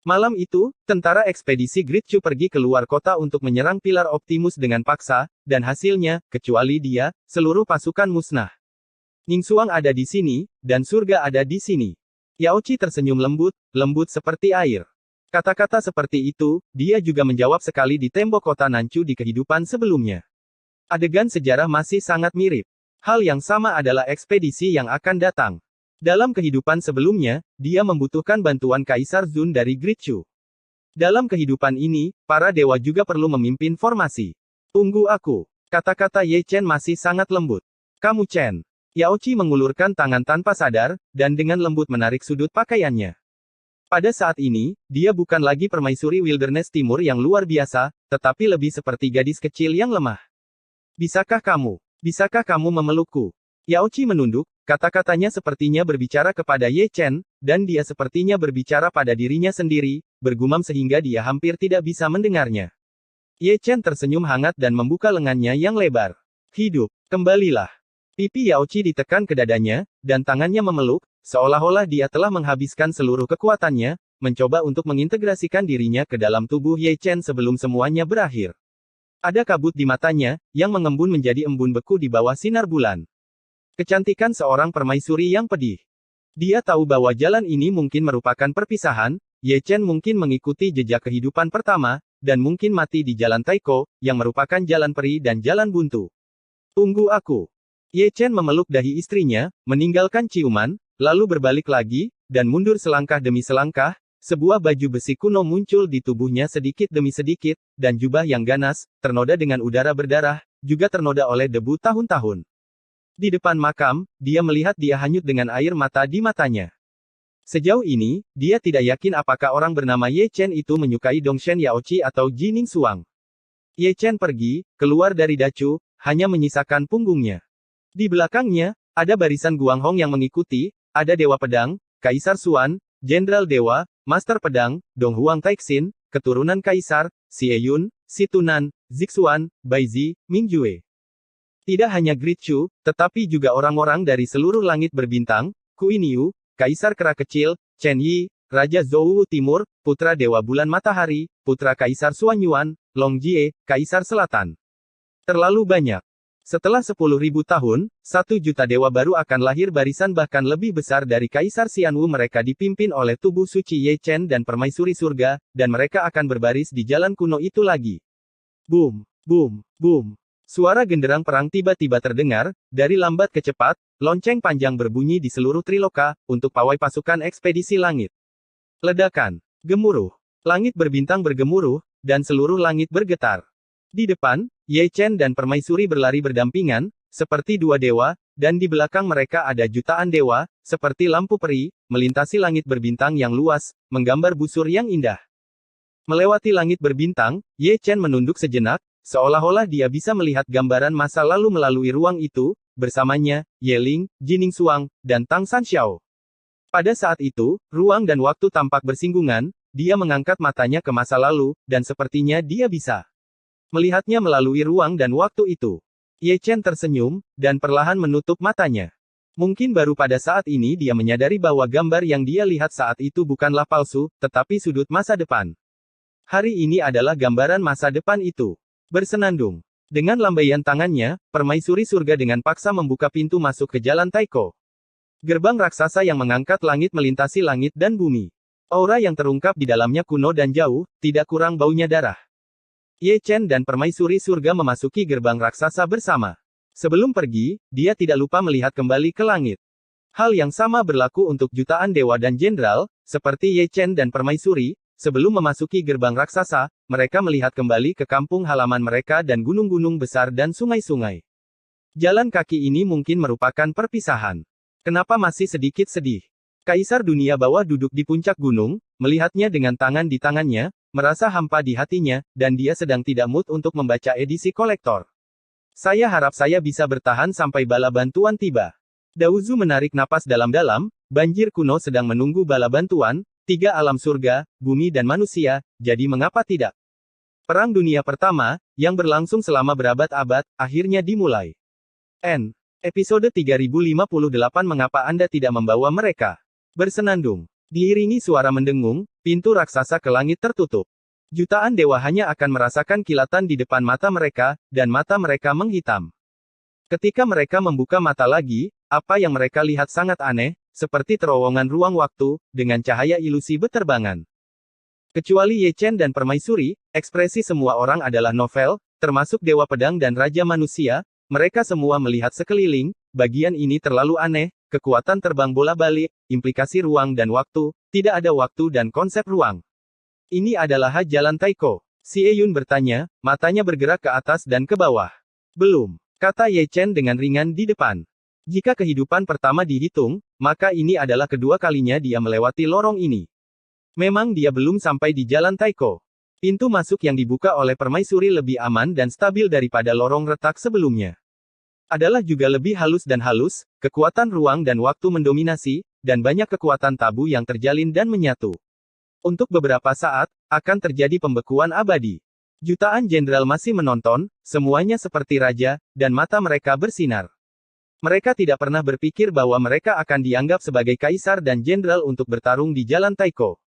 Malam itu, tentara ekspedisi Great Chu pergi keluar kota untuk menyerang pilar Optimus dengan paksa, dan hasilnya, kecuali dia, seluruh pasukan musnah. Ningsuang ada di sini, dan surga ada di sini. Yaochi tersenyum lembut, lembut seperti air. Kata-kata seperti itu, dia juga menjawab sekali di tembok kota Nanchu di kehidupan sebelumnya. Adegan sejarah masih sangat mirip. Hal yang sama adalah ekspedisi yang akan datang. Dalam kehidupan sebelumnya, dia membutuhkan bantuan Kaisar Zun dari Great Chu. Dalam kehidupan ini, para dewa juga perlu memimpin formasi. Tunggu aku. Kata-kata Ye Chen masih sangat lembut. Kamu Chen. Yao Qi mengulurkan tangan tanpa sadar, dan dengan lembut menarik sudut pakaiannya. Pada saat ini, dia bukan lagi permaisuri Wilderness Timur yang luar biasa, tetapi lebih seperti gadis kecil yang lemah. Bisakah kamu memelukku? Yao Qi menunduk, kata-katanya sepertinya berbicara kepada Ye Chen, dan dia sepertinya berbicara pada dirinya sendiri, bergumam sehingga dia hampir tidak bisa mendengarnya. Ye Chen tersenyum hangat dan membuka lengannya yang lebar. Hidup, kembalilah. Pipi Yao Qi ditekan ke dadanya, dan tangannya memeluk, seolah-olah dia telah menghabiskan seluruh kekuatannya, mencoba untuk mengintegrasikan dirinya ke dalam tubuh Ye Chen sebelum semuanya berakhir. Ada kabut di matanya, yang mengembun menjadi embun beku di bawah sinar bulan. Kecantikan seorang permaisuri yang pedih. Dia tahu bahwa jalan ini mungkin merupakan perpisahan, Ye Chen mungkin mengikuti jejak kehidupan pertama, dan mungkin mati di jalan Taiko, yang merupakan jalan peri dan jalan buntu. Tunggu aku. Ye Chen memeluk dahi istrinya, meninggalkan ciuman, lalu berbalik lagi, dan mundur selangkah demi selangkah, sebuah baju besi kuno muncul di tubuhnya sedikit demi sedikit, dan jubah yang ganas, ternoda dengan udara berdarah, juga ternoda oleh debu tahun-tahun. Di depan makam, dia melihat dia hanyut dengan air mata di matanya. Sejauh ini, dia tidak yakin apakah orang bernama Ye Chen itu menyukai Dongshen Yao Qi atau Jining Suang. Ye Chen pergi, keluar dari dacu, hanya menyisakan punggungnya. Di belakangnya, ada barisan Guanghong yang mengikuti, ada Dewa Pedang, Kaisar Xuan, Jenderal Dewa, Master Pedang, Dong Huang Taixin, keturunan Kaisar, Xie Yun, Si Tunan, Zixuan, Baizi, Mingjue. Tidak hanya Great Chu, tetapi juga orang-orang dari seluruh langit berbintang, Kuin Yu, Kaisar Kera Kecil, Chen Yi, Raja Zhou Timur, Putra Dewa Bulan Matahari, Putra Kaisar Xuan Yuan, Long Jie, Kaisar Selatan. Terlalu banyak. Setelah 10.000 tahun, 1 juta dewa baru akan lahir barisan bahkan lebih besar dari Kaisar Xianwu mereka dipimpin oleh tubuh suci Ye Chen dan permaisuri surga, dan mereka akan berbaris di jalan kuno itu lagi. Boom, boom, boom. Suara genderang perang tiba-tiba terdengar, dari lambat ke cepat, lonceng panjang berbunyi di seluruh Triloka, untuk pawai pasukan ekspedisi langit. Ledakan, gemuruh, langit berbintang bergemuruh, dan seluruh langit bergetar. Di depan, Ye Chen dan permaisuri berlari berdampingan, seperti dua dewa, dan di belakang mereka ada jutaan dewa, seperti lampu peri, melintasi langit berbintang yang luas, menggambar busur yang indah. Melewati langit berbintang, Ye Chen menunduk sejenak, seolah-olah dia bisa melihat gambaran masa lalu melalui ruang itu, bersamanya, Ye Ling, Jining Suang, dan Tang Sanxiao. Pada saat itu, ruang dan waktu tampak bersinggungan, dia mengangkat matanya ke masa lalu, dan sepertinya dia bisa melihatnya melalui ruang dan waktu itu. Ye Chen tersenyum, dan perlahan menutup matanya. Mungkin baru pada saat ini dia menyadari bahwa gambar yang dia lihat saat itu bukanlah palsu, tetapi sudut masa depan. Hari ini adalah gambaran masa depan itu. Bersenandung. Dengan lambaian tangannya, permaisuri surga dengan paksa membuka pintu masuk ke jalan Taiko. Gerbang raksasa yang mengangkat langit melintasi langit dan bumi. Aura yang terungkap di dalamnya kuno dan jauh, tidak kurang baunya darah. Ye Chen dan permaisuri surga memasuki gerbang raksasa bersama. Sebelum pergi, dia tidak lupa melihat kembali ke langit. Hal yang sama berlaku untuk jutaan dewa dan jenderal, seperti Ye Chen dan permaisuri, sebelum memasuki gerbang raksasa, mereka melihat kembali ke kampung halaman mereka dan gunung-gunung besar dan sungai-sungai. Jalan kaki ini mungkin merupakan perpisahan. Kenapa masih sedikit sedih? Kaisar dunia bawah duduk di puncak gunung, melihatnya dengan tangan di tangannya, merasa hampa di hatinya, dan dia sedang tidak mood untuk membaca edisi kolektor. Saya harap saya bisa bertahan sampai bala bantuan tiba. Daozu menarik napas dalam-dalam, banjir kuno sedang menunggu bala bantuan, 3 alam surga, bumi dan manusia, jadi mengapa tidak? Perang Dunia Pertama, yang berlangsung selama berabad-abad, akhirnya dimulai. Episode 3058 Mengapa Anda tidak membawa mereka? Bersenandung. Diiringi suara mendengung, pintu raksasa ke langit tertutup. Jutaan dewa hanya akan merasakan kilatan di depan mata mereka, dan mata mereka menghitam. Ketika mereka membuka mata lagi, apa yang mereka lihat sangat aneh, seperti terowongan ruang waktu, dengan cahaya ilusi beterbangan. Kecuali Ye Chen dan permaisuri, ekspresi semua orang adalah novel, termasuk Dewa Pedang dan Raja Manusia, mereka semua melihat sekeliling, bagian ini terlalu aneh, kekuatan terbang bola balik, implikasi ruang dan waktu, tidak ada waktu dan konsep ruang. Ini adalah jalan Taiko. Xie Yun bertanya, matanya bergerak ke atas dan ke bawah. Belum, kata Ye Chen dengan ringan di depan. Jika kehidupan pertama dihitung, maka ini adalah kedua kalinya dia melewati lorong ini. Memang dia belum sampai di jalan Taiko. Pintu masuk yang dibuka oleh permaisuri lebih aman dan stabil daripada lorong retak sebelumnya. Adalah juga lebih halus dan halus, kekuatan ruang dan waktu mendominasi, dan banyak kekuatan tabu yang terjalin dan menyatu. Untuk beberapa saat, akan terjadi pembekuan abadi. Jutaan jenderal masih menonton, semuanya seperti raja, dan mata mereka bersinar. Mereka tidak pernah berpikir bahwa mereka akan dianggap sebagai kaisar dan jenderal untuk bertarung di jalan Taiko.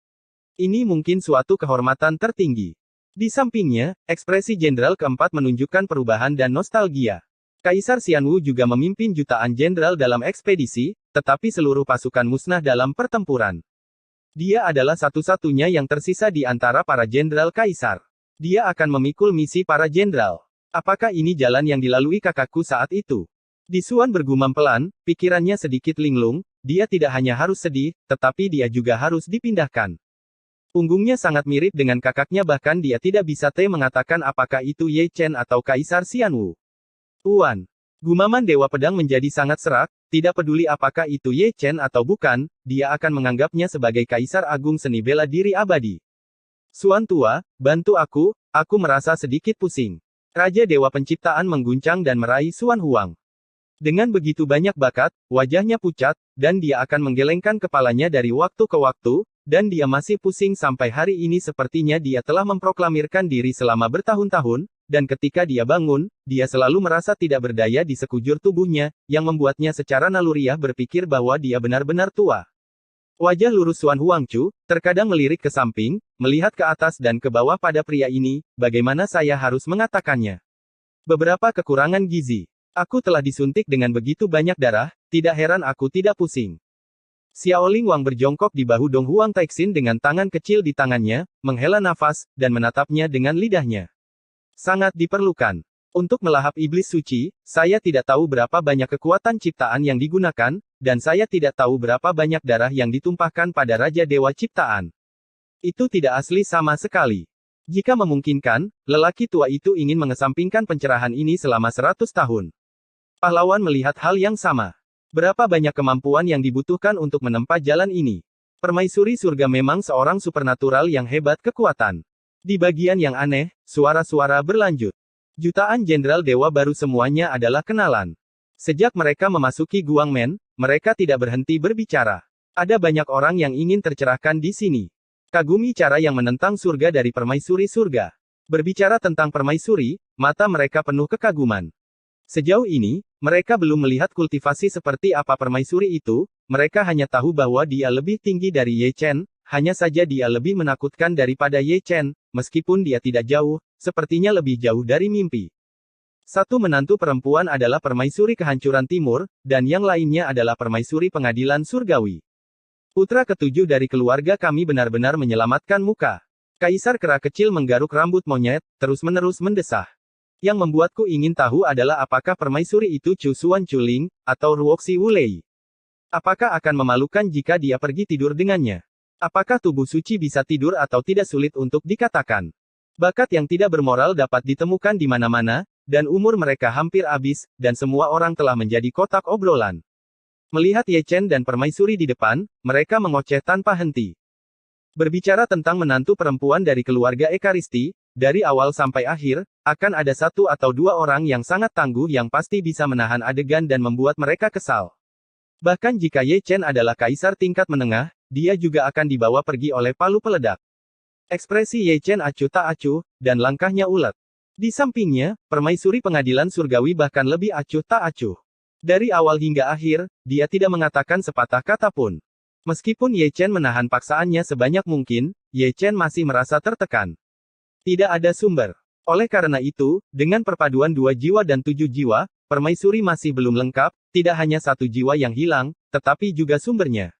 Ini mungkin suatu kehormatan tertinggi. Di sampingnya, ekspresi jenderal keempat menunjukkan perubahan dan nostalgia. Kaisar Xianwu juga memimpin jutaan jenderal dalam ekspedisi, tetapi seluruh pasukan musnah dalam pertempuran. Dia adalah satu-satunya yang tersisa di antara para jenderal kaisar. Dia akan memikul misi para jenderal. Apakah ini jalan yang dilalui kakakku saat itu? Di Xuan bergumam pelan, pikirannya sedikit linglung, dia tidak hanya harus sedih, tetapi dia juga harus dipindahkan. Punggungnya sangat mirip dengan kakaknya bahkan dia tidak bisa mengatakan apakah itu Ye Chen atau Kaisar Xianwu. Tuan. Gumaman Dewa Pedang menjadi sangat serak, tidak peduli apakah itu Ye Chen atau bukan, dia akan menganggapnya sebagai Kaisar Agung seni bela diri abadi. Xuan tua, bantu aku merasa sedikit pusing. Raja Dewa Penciptaan mengguncang dan meraih Xuan Huang. Dengan begitu banyak bakat, wajahnya pucat, dan dia akan menggelengkan kepalanya dari waktu ke waktu, dan dia masih pusing sampai hari ini sepertinya dia telah memproklamirkan diri selama bertahun-tahun, dan ketika dia bangun, dia selalu merasa tidak berdaya di sekujur tubuhnya, yang membuatnya secara naluriah berpikir bahwa dia benar-benar tua. Wajah lurus Xuan Huangcu, terkadang melirik ke samping, melihat ke atas dan ke bawah pada pria ini, bagaimana saya harus mengatakannya. Beberapa kekurangan gizi. Aku telah disuntik dengan begitu banyak darah, tidak heran aku tidak pusing. Xiaoling Wang berjongkok di bahu Dong Huang Taixin dengan tangan kecil di tangannya, menghela nafas, dan menatapnya dengan lidahnya. Sangat diperlukan. Untuk melahap iblis suci, saya tidak tahu berapa banyak kekuatan ciptaan yang digunakan, dan saya tidak tahu berapa banyak darah yang ditumpahkan pada Raja Dewa Ciptaan. Itu tidak asli sama sekali. Jika memungkinkan, lelaki tua itu ingin mengesampingkan pencerahan ini selama 100 tahun. Pahlawan melihat hal yang sama. Berapa banyak kemampuan yang dibutuhkan untuk menempa jalan ini? Permaisuri surga memang seorang supernatural yang hebat kekuatan. Di bagian yang aneh, suara-suara berlanjut. Jutaan jenderal dewa baru semuanya adalah kenalan. Sejak mereka memasuki Guangmen, mereka tidak berhenti berbicara. Ada banyak orang yang ingin tercerahkan di sini. Kagumi cara yang menentang surga dari permaisuri surga. Berbicara tentang permaisuri, mata mereka penuh kekaguman. Sejauh ini, mereka belum melihat kultivasi seperti apa permaisuri itu, mereka hanya tahu bahwa dia lebih tinggi dari Ye Chen, hanya saja dia lebih menakutkan daripada Ye Chen, meskipun dia tidak jauh, sepertinya lebih jauh dari mimpi. Satu menantu perempuan adalah permaisuri kehancuran timur, dan yang lainnya adalah permaisuri pengadilan surgawi. Putra ketujuh dari keluarga kami benar-benar menyelamatkan muka. Kaisar kera kecil menggaruk rambut monyet, terus-menerus mendesah. Yang membuatku ingin tahu adalah apakah permaisuri itu Chu Xuan Chuling, atau Ruoxi Wulei. Apakah akan memalukan jika dia pergi tidur dengannya? Apakah tubuh suci bisa tidur atau tidak sulit untuk dikatakan? Bakat yang tidak bermoral dapat ditemukan di mana-mana, dan umur mereka hampir habis, dan semua orang telah menjadi kotak obrolan. Melihat Ye Chen dan permaisuri di depan, mereka mengoceh tanpa henti. Berbicara tentang menantu perempuan dari keluarga Ekaristi, dari awal sampai akhir, akan ada satu atau dua orang yang sangat tangguh yang pasti bisa menahan adegan dan membuat mereka kesal. Bahkan jika Ye Chen adalah kaisar tingkat menengah, dia juga akan dibawa pergi oleh palu peledak. Ekspresi Ye Chen acuh tak acuh, dan langkahnya ulet. Di sampingnya, permaisuri pengadilan surgawi bahkan lebih acuh tak acuh. Dari awal hingga akhir, dia tidak mengatakan sepatah kata pun. Meskipun Ye Chen menahan paksaannya sebanyak mungkin, Ye Chen masih merasa tertekan. Tidak ada sumber. Oleh karena itu, dengan perpaduan 2 jiwa dan 7 jiwa, permaisuri masih belum lengkap, tidak hanya 1 jiwa yang hilang, tetapi juga sumbernya.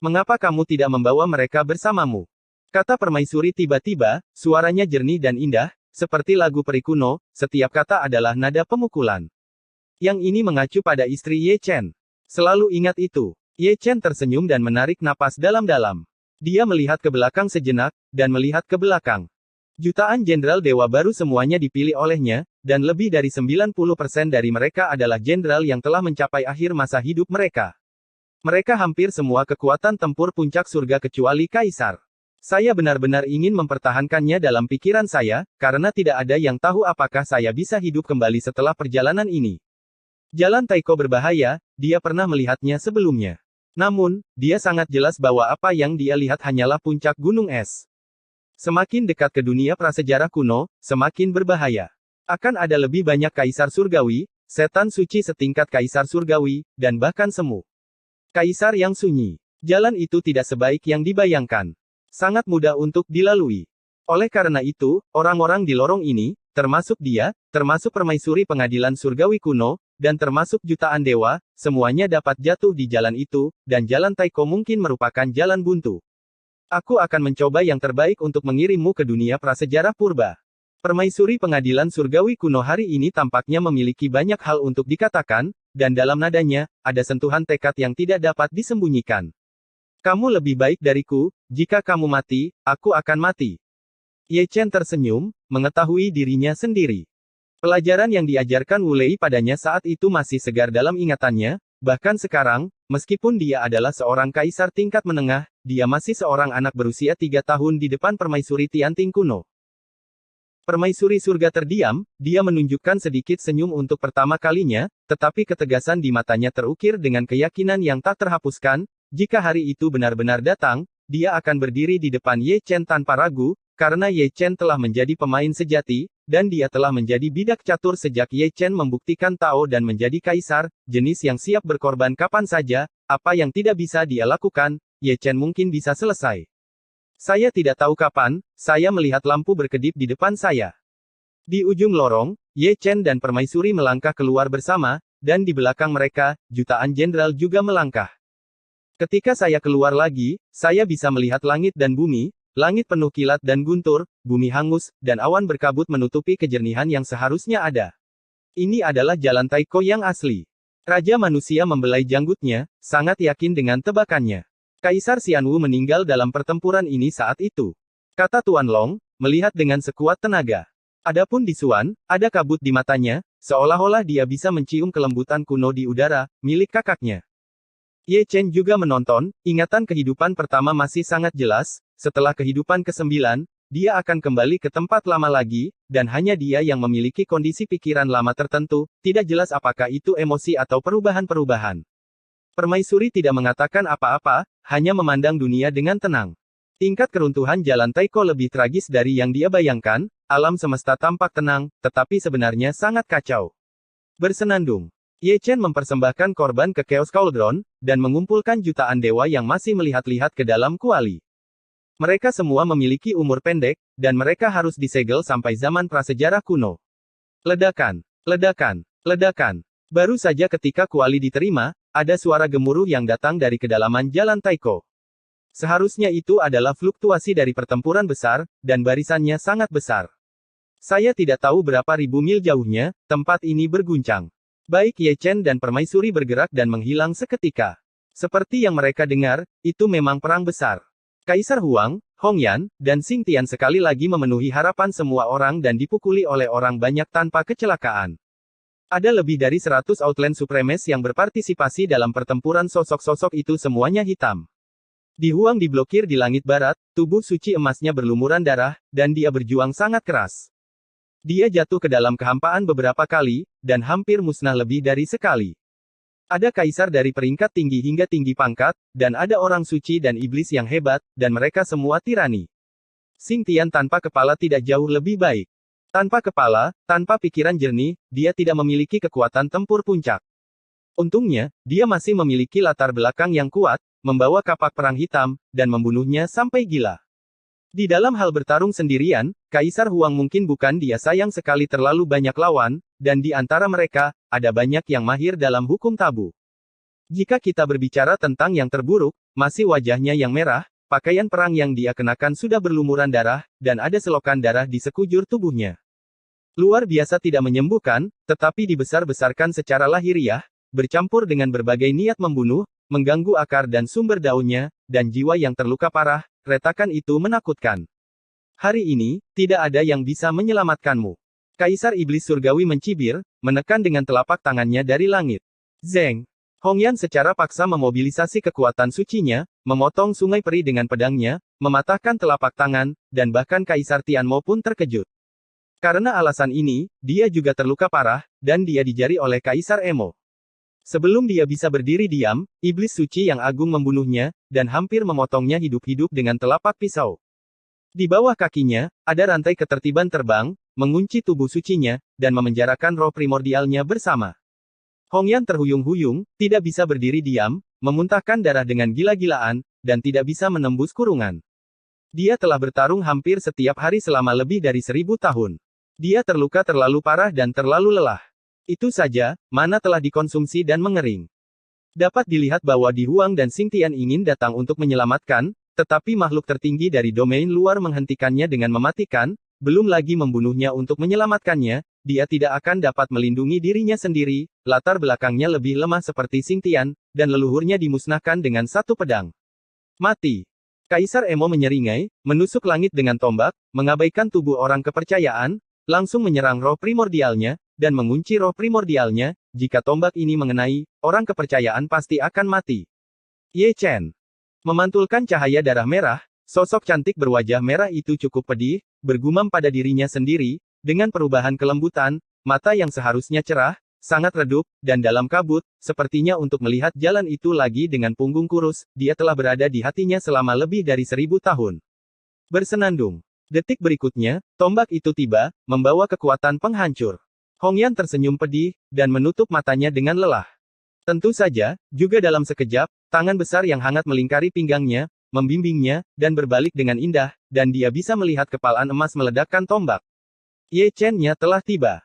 Mengapa kamu tidak membawa mereka bersamamu? Kata permaisuri tiba-tiba, suaranya jernih dan indah, seperti lagu peri kuno, setiap kata adalah nada pemukulan. Yang ini mengacu pada istri Ye Chen. Selalu ingat itu. Ye Chen tersenyum dan menarik napas dalam-dalam. Dia melihat ke belakang sejenak, dan melihat ke belakang. Jutaan jenderal dewa baru semuanya dipilih olehnya, dan lebih dari 90% dari mereka adalah jenderal yang telah mencapai akhir masa hidup mereka. Mereka hampir semua kekuatan tempur puncak surga kecuali Kaisar. Saya benar-benar ingin mempertahankannya dalam pikiran saya, karena tidak ada yang tahu apakah saya bisa hidup kembali setelah perjalanan ini. Jalan Taiko berbahaya, dia pernah melihatnya sebelumnya. Namun, dia sangat jelas bahwa apa yang dia lihat hanyalah puncak gunung es. Semakin dekat ke dunia prasejarah kuno, semakin berbahaya. Akan ada lebih banyak kaisar surgawi, setan suci setingkat kaisar surgawi, dan bahkan semu. Kaisar yang sunyi. Jalan itu tidak sebaik yang dibayangkan. Sangat mudah untuk dilalui. Oleh karena itu, orang-orang di lorong ini, termasuk dia, termasuk permaisuri pengadilan surgawi kuno, dan termasuk jutaan dewa, semuanya dapat jatuh di jalan itu, dan jalan Taiko mungkin merupakan jalan buntu. Aku akan mencoba yang terbaik untuk mengirimmu ke dunia prasejarah purba. Permaisuri pengadilan surgawi kuno hari ini tampaknya memiliki banyak hal untuk dikatakan, dan dalam nadanya, ada sentuhan tekad yang tidak dapat disembunyikan. Kamu lebih baik dariku, jika kamu mati, aku akan mati. Ye Chen tersenyum, mengetahui dirinya sendiri. Pelajaran yang diajarkan Wu Lei padanya saat itu masih segar dalam ingatannya, bahkan sekarang, meskipun dia adalah seorang kaisar tingkat menengah, dia masih seorang anak berusia 3 tahun di depan permaisuri Tianting kuno. Permaisuri surga terdiam, dia menunjukkan sedikit senyum untuk pertama kalinya, tetapi ketegasan di matanya terukir dengan keyakinan yang tak terhapuskan, jika hari itu benar-benar datang, dia akan berdiri di depan Ye Chen tanpa ragu, karena Ye Chen telah menjadi pemain sejati, dan dia telah menjadi bidak catur sejak Ye Chen membuktikan Tao dan menjadi kaisar, jenis yang siap berkorban kapan saja, apa yang tidak bisa dia lakukan, Ye Chen mungkin bisa selesai. Saya tidak tahu kapan, saya melihat lampu berkedip di depan saya. Di ujung lorong, Ye Chen dan permaisuri melangkah keluar bersama, dan di belakang mereka, jutaan jenderal juga melangkah. Ketika saya keluar lagi, saya bisa melihat langit dan bumi, langit penuh kilat dan guntur, bumi hangus, dan awan berkabut menutupi kejernihan yang seharusnya ada. Ini adalah jalan Taiko yang asli. Raja manusia membelai janggutnya, sangat yakin dengan tebakannya. Kaisar Xianwu meninggal dalam pertempuran ini saat itu. Kata Tuan Long, melihat dengan sekuat tenaga. Adapun di Xuan, ada kabut di matanya, seolah-olah dia bisa mencium kelembutan kuno di udara, milik kakaknya. Ye Chen juga menonton, ingatan kehidupan pertama masih sangat jelas, setelah kehidupan ke-9, dia akan kembali ke tempat lama lagi, dan hanya dia yang memiliki kondisi pikiran lama tertentu, tidak jelas apakah itu emosi atau perubahan-perubahan. Permaisuri tidak mengatakan apa-apa, hanya memandang dunia dengan tenang. Tingkat keruntuhan jalan Taiko lebih tragis dari yang dia bayangkan, alam semesta tampak tenang, tetapi sebenarnya sangat kacau. Bersenandung. Ye Chen mempersembahkan korban ke Chaos Cauldron, dan mengumpulkan jutaan dewa yang masih melihat-lihat ke dalam kuali. Mereka semua memiliki umur pendek, dan mereka harus disegel sampai zaman prasejarah kuno. Ledakan, ledakan, ledakan. Baru saja ketika kuali diterima, ada suara gemuruh yang datang dari kedalaman jalan Taiko. Seharusnya itu adalah fluktuasi dari pertempuran besar, dan barisannya sangat besar. Saya tidak tahu berapa ribu mil jauhnya, tempat ini berguncang. Baik Ye Chen dan permaisuri bergerak dan menghilang seketika. Seperti yang mereka dengar, itu memang perang besar. Kaisar Huang, Hong Yan, dan Xing Tian sekali lagi memenuhi harapan semua orang dan dipukuli oleh orang banyak tanpa kecelakaan. Ada lebih dari 100 Outland Supremes yang berpartisipasi dalam pertempuran sosok-sosok itu semuanya hitam. Di Huang diblokir di langit barat, tubuh suci emasnya berlumuran darah, dan dia berjuang sangat keras. Dia jatuh ke dalam kehampaan beberapa kali, dan hampir musnah lebih dari sekali. Ada kaisar dari peringkat tinggi hingga tinggi pangkat, dan ada orang suci dan iblis yang hebat, dan mereka semua tirani. Xing Tian tanpa kepala tidak jauh lebih baik. Tanpa kepala, tanpa pikiran jernih, dia tidak memiliki kekuatan tempur puncak. Untungnya, dia masih memiliki latar belakang yang kuat, membawa kapak perang hitam, dan membunuhnya sampai gila. Di dalam hal bertarung sendirian, Kaisar Huang mungkin bukan dia sayang sekali terlalu banyak lawan, dan di antara mereka, ada banyak yang mahir dalam hukum tabu. Jika kita berbicara tentang yang terburuk, masih wajahnya yang merah, pakaian perang yang dia kenakan sudah berlumuran darah, dan ada selokan darah di sekujur tubuhnya. Luar biasa tidak menyembuhkan, tetapi dibesar-besarkan secara lahiriah, bercampur dengan berbagai niat membunuh, mengganggu akar dan sumber daunnya, dan jiwa yang terluka parah, retakan itu menakutkan. Hari ini, tidak ada yang bisa menyelamatkanmu. Kaisar Iblis Surgawi mencibir, menekan dengan telapak tangannya dari langit. Zeng. Hongyan secara paksa memobilisasi kekuatan sucinya, memotong sungai peri dengan pedangnya, mematahkan telapak tangan, dan bahkan Kaisar Tianmo pun terkejut. Karena alasan ini, dia juga terluka parah, dan dia dijari oleh Kaisar Emo. Sebelum dia bisa berdiri diam, iblis suci yang agung membunuhnya, dan hampir memotongnya hidup-hidup dengan telapak pisau. Di bawah kakinya, ada rantai ketertiban terbang, mengunci tubuh sucinya, dan memenjarakan roh primordialnya bersama. Hongyan terhuyung-huyung, tidak bisa berdiri diam, memuntahkan darah dengan gila-gilaan, dan tidak bisa menembus kurungan. Dia telah bertarung hampir setiap hari selama lebih dari 1000 tahun. Dia terluka terlalu parah dan terlalu lelah. Itu saja, mana telah dikonsumsi dan mengering. Dapat dilihat bahwa Di Huang dan Xing Tian ingin datang untuk menyelamatkan, tetapi makhluk tertinggi dari domain luar menghentikannya dengan mematikan, belum lagi membunuhnya untuk menyelamatkannya, dia tidak akan dapat melindungi dirinya sendiri, latar belakangnya lebih lemah seperti Xing Tian, dan leluhurnya dimusnahkan dengan satu pedang. Mati. Kaisar Emo menyeringai, menusuk langit dengan tombak, mengabaikan tubuh orang kepercayaan, langsung menyerang roh primordialnya, dan mengunci roh primordialnya, jika tombak ini mengenai, orang kepercayaan pasti akan mati. Ye Chen. Memantulkan cahaya darah merah, sosok cantik berwajah merah itu cukup pedih, bergumam pada dirinya sendiri, dengan perubahan kelembutan, mata yang seharusnya cerah, sangat redup, dan dalam kabut, sepertinya untuk melihat jalan itu lagi dengan punggung kurus, dia telah berada di hatinya selama lebih dari 1000 tahun. Bersenandung. Detik berikutnya, tombak itu tiba, membawa kekuatan penghancur. Hongyan tersenyum pedih, dan menutup matanya dengan lelah. Tentu saja, juga dalam sekejap, tangan besar yang hangat melingkari pinggangnya, membimbingnya, dan berbalik dengan indah, dan dia bisa melihat kepalan emas meledakkan tombak. Ye Chen-nya telah tiba.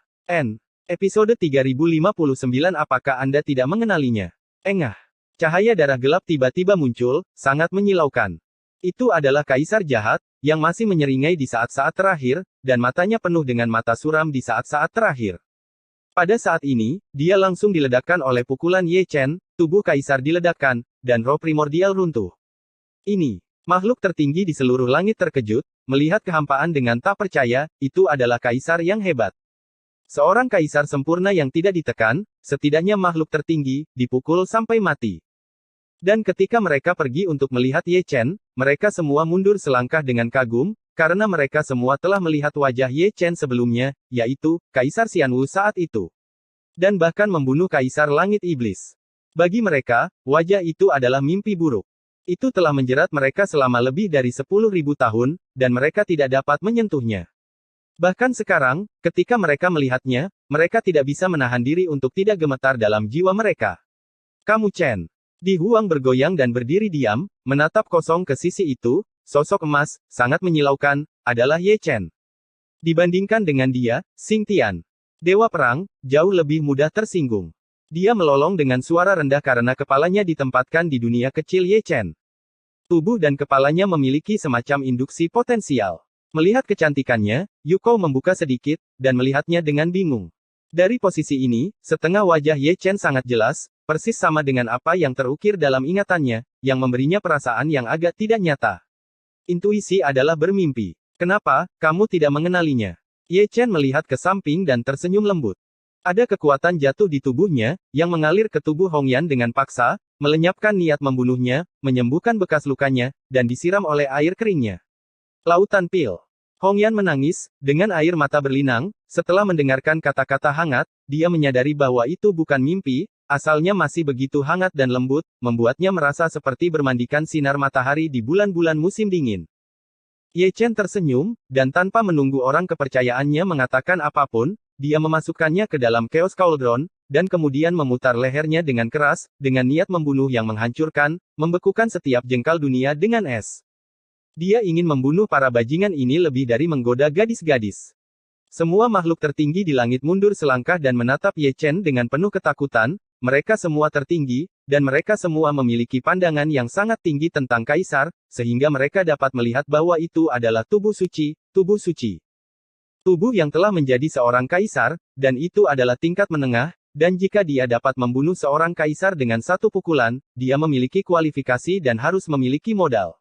Episode 3059. Apakah Anda tidak mengenalinya? Engah. Cahaya darah gelap tiba-tiba muncul, sangat menyilaukan. Itu adalah Kaisar Jahat, yang masih menyeringai di saat-saat terakhir, dan matanya penuh dengan mata suram di saat-saat terakhir. Pada saat ini, dia langsung diledakkan oleh pukulan Ye Chen, tubuh Kaisar diledakkan, dan roh primordial runtuh. Ini, makhluk tertinggi di seluruh langit terkejut, melihat kehampaan dengan tak percaya, itu adalah Kaisar yang hebat. Seorang Kaisar sempurna yang tidak ditekan, setidaknya makhluk tertinggi, dipukul sampai mati. Dan ketika mereka pergi untuk melihat Ye Chen, mereka semua mundur selangkah dengan kagum, karena mereka semua telah melihat wajah Ye Chen sebelumnya, yaitu, Kaisar Xianwu saat itu. Dan bahkan membunuh Kaisar Langit Iblis. Bagi mereka, wajah itu adalah mimpi buruk. Itu telah menjerat mereka selama lebih dari 10.000 tahun, dan mereka tidak dapat menyentuhnya. Bahkan sekarang, ketika mereka melihatnya, mereka tidak bisa menahan diri untuk tidak gemetar dalam jiwa mereka. Kamu Chen. Di Huang bergoyang dan berdiri diam, menatap kosong ke sisi itu, sosok emas, sangat menyilaukan, adalah Ye Chen. Dibandingkan dengan dia, Xing Tian, Dewa Perang, jauh lebih mudah tersinggung. Dia melolong dengan suara rendah karena kepalanya ditempatkan di dunia kecil Ye Chen. Tubuh dan kepalanya memiliki semacam induksi potensial. Melihat kecantikannya, Yuko membuka sedikit, dan melihatnya dengan bingung. Dari posisi ini, setengah wajah Ye Chen sangat jelas, persis sama dengan apa yang terukir dalam ingatannya, yang memberinya perasaan yang agak tidak nyata. Intuisi adalah bermimpi. Kenapa, kamu tidak mengenalinya? Ye Chen melihat ke samping dan tersenyum lembut. Ada kekuatan jatuh di tubuhnya, yang mengalir ke tubuh Hongyan dengan paksa, melenyapkan niat membunuhnya, menyembuhkan bekas lukanya, dan disiram oleh air keringnya. Lautan pil. Hongyan menangis, dengan air mata berlinang, setelah mendengarkan kata-kata hangat, dia menyadari bahwa itu bukan mimpi, asalnya masih begitu hangat dan lembut, membuatnya merasa seperti bermandikan sinar matahari di bulan-bulan musim dingin. Ye Chen tersenyum, dan tanpa menunggu orang kepercayaannya mengatakan apapun, dia memasukkannya ke dalam Chaos Cauldron, dan kemudian memutar lehernya dengan keras, dengan niat membunuh yang menghancurkan, membekukan setiap jengkal dunia dengan es. Dia ingin membunuh para bajingan ini lebih dari menggoda gadis-gadis. Semua makhluk tertinggi di langit mundur selangkah dan menatap Ye Chen dengan penuh ketakutan, mereka semua tertinggi, dan mereka semua memiliki pandangan yang sangat tinggi tentang Kaisar, sehingga mereka dapat melihat bahwa itu adalah tubuh suci, tubuh suci. Tubuh yang telah menjadi seorang kaisar, dan itu adalah tingkat menengah, dan jika dia dapat membunuh seorang kaisar dengan satu pukulan, dia memiliki kualifikasi dan harus memiliki modal.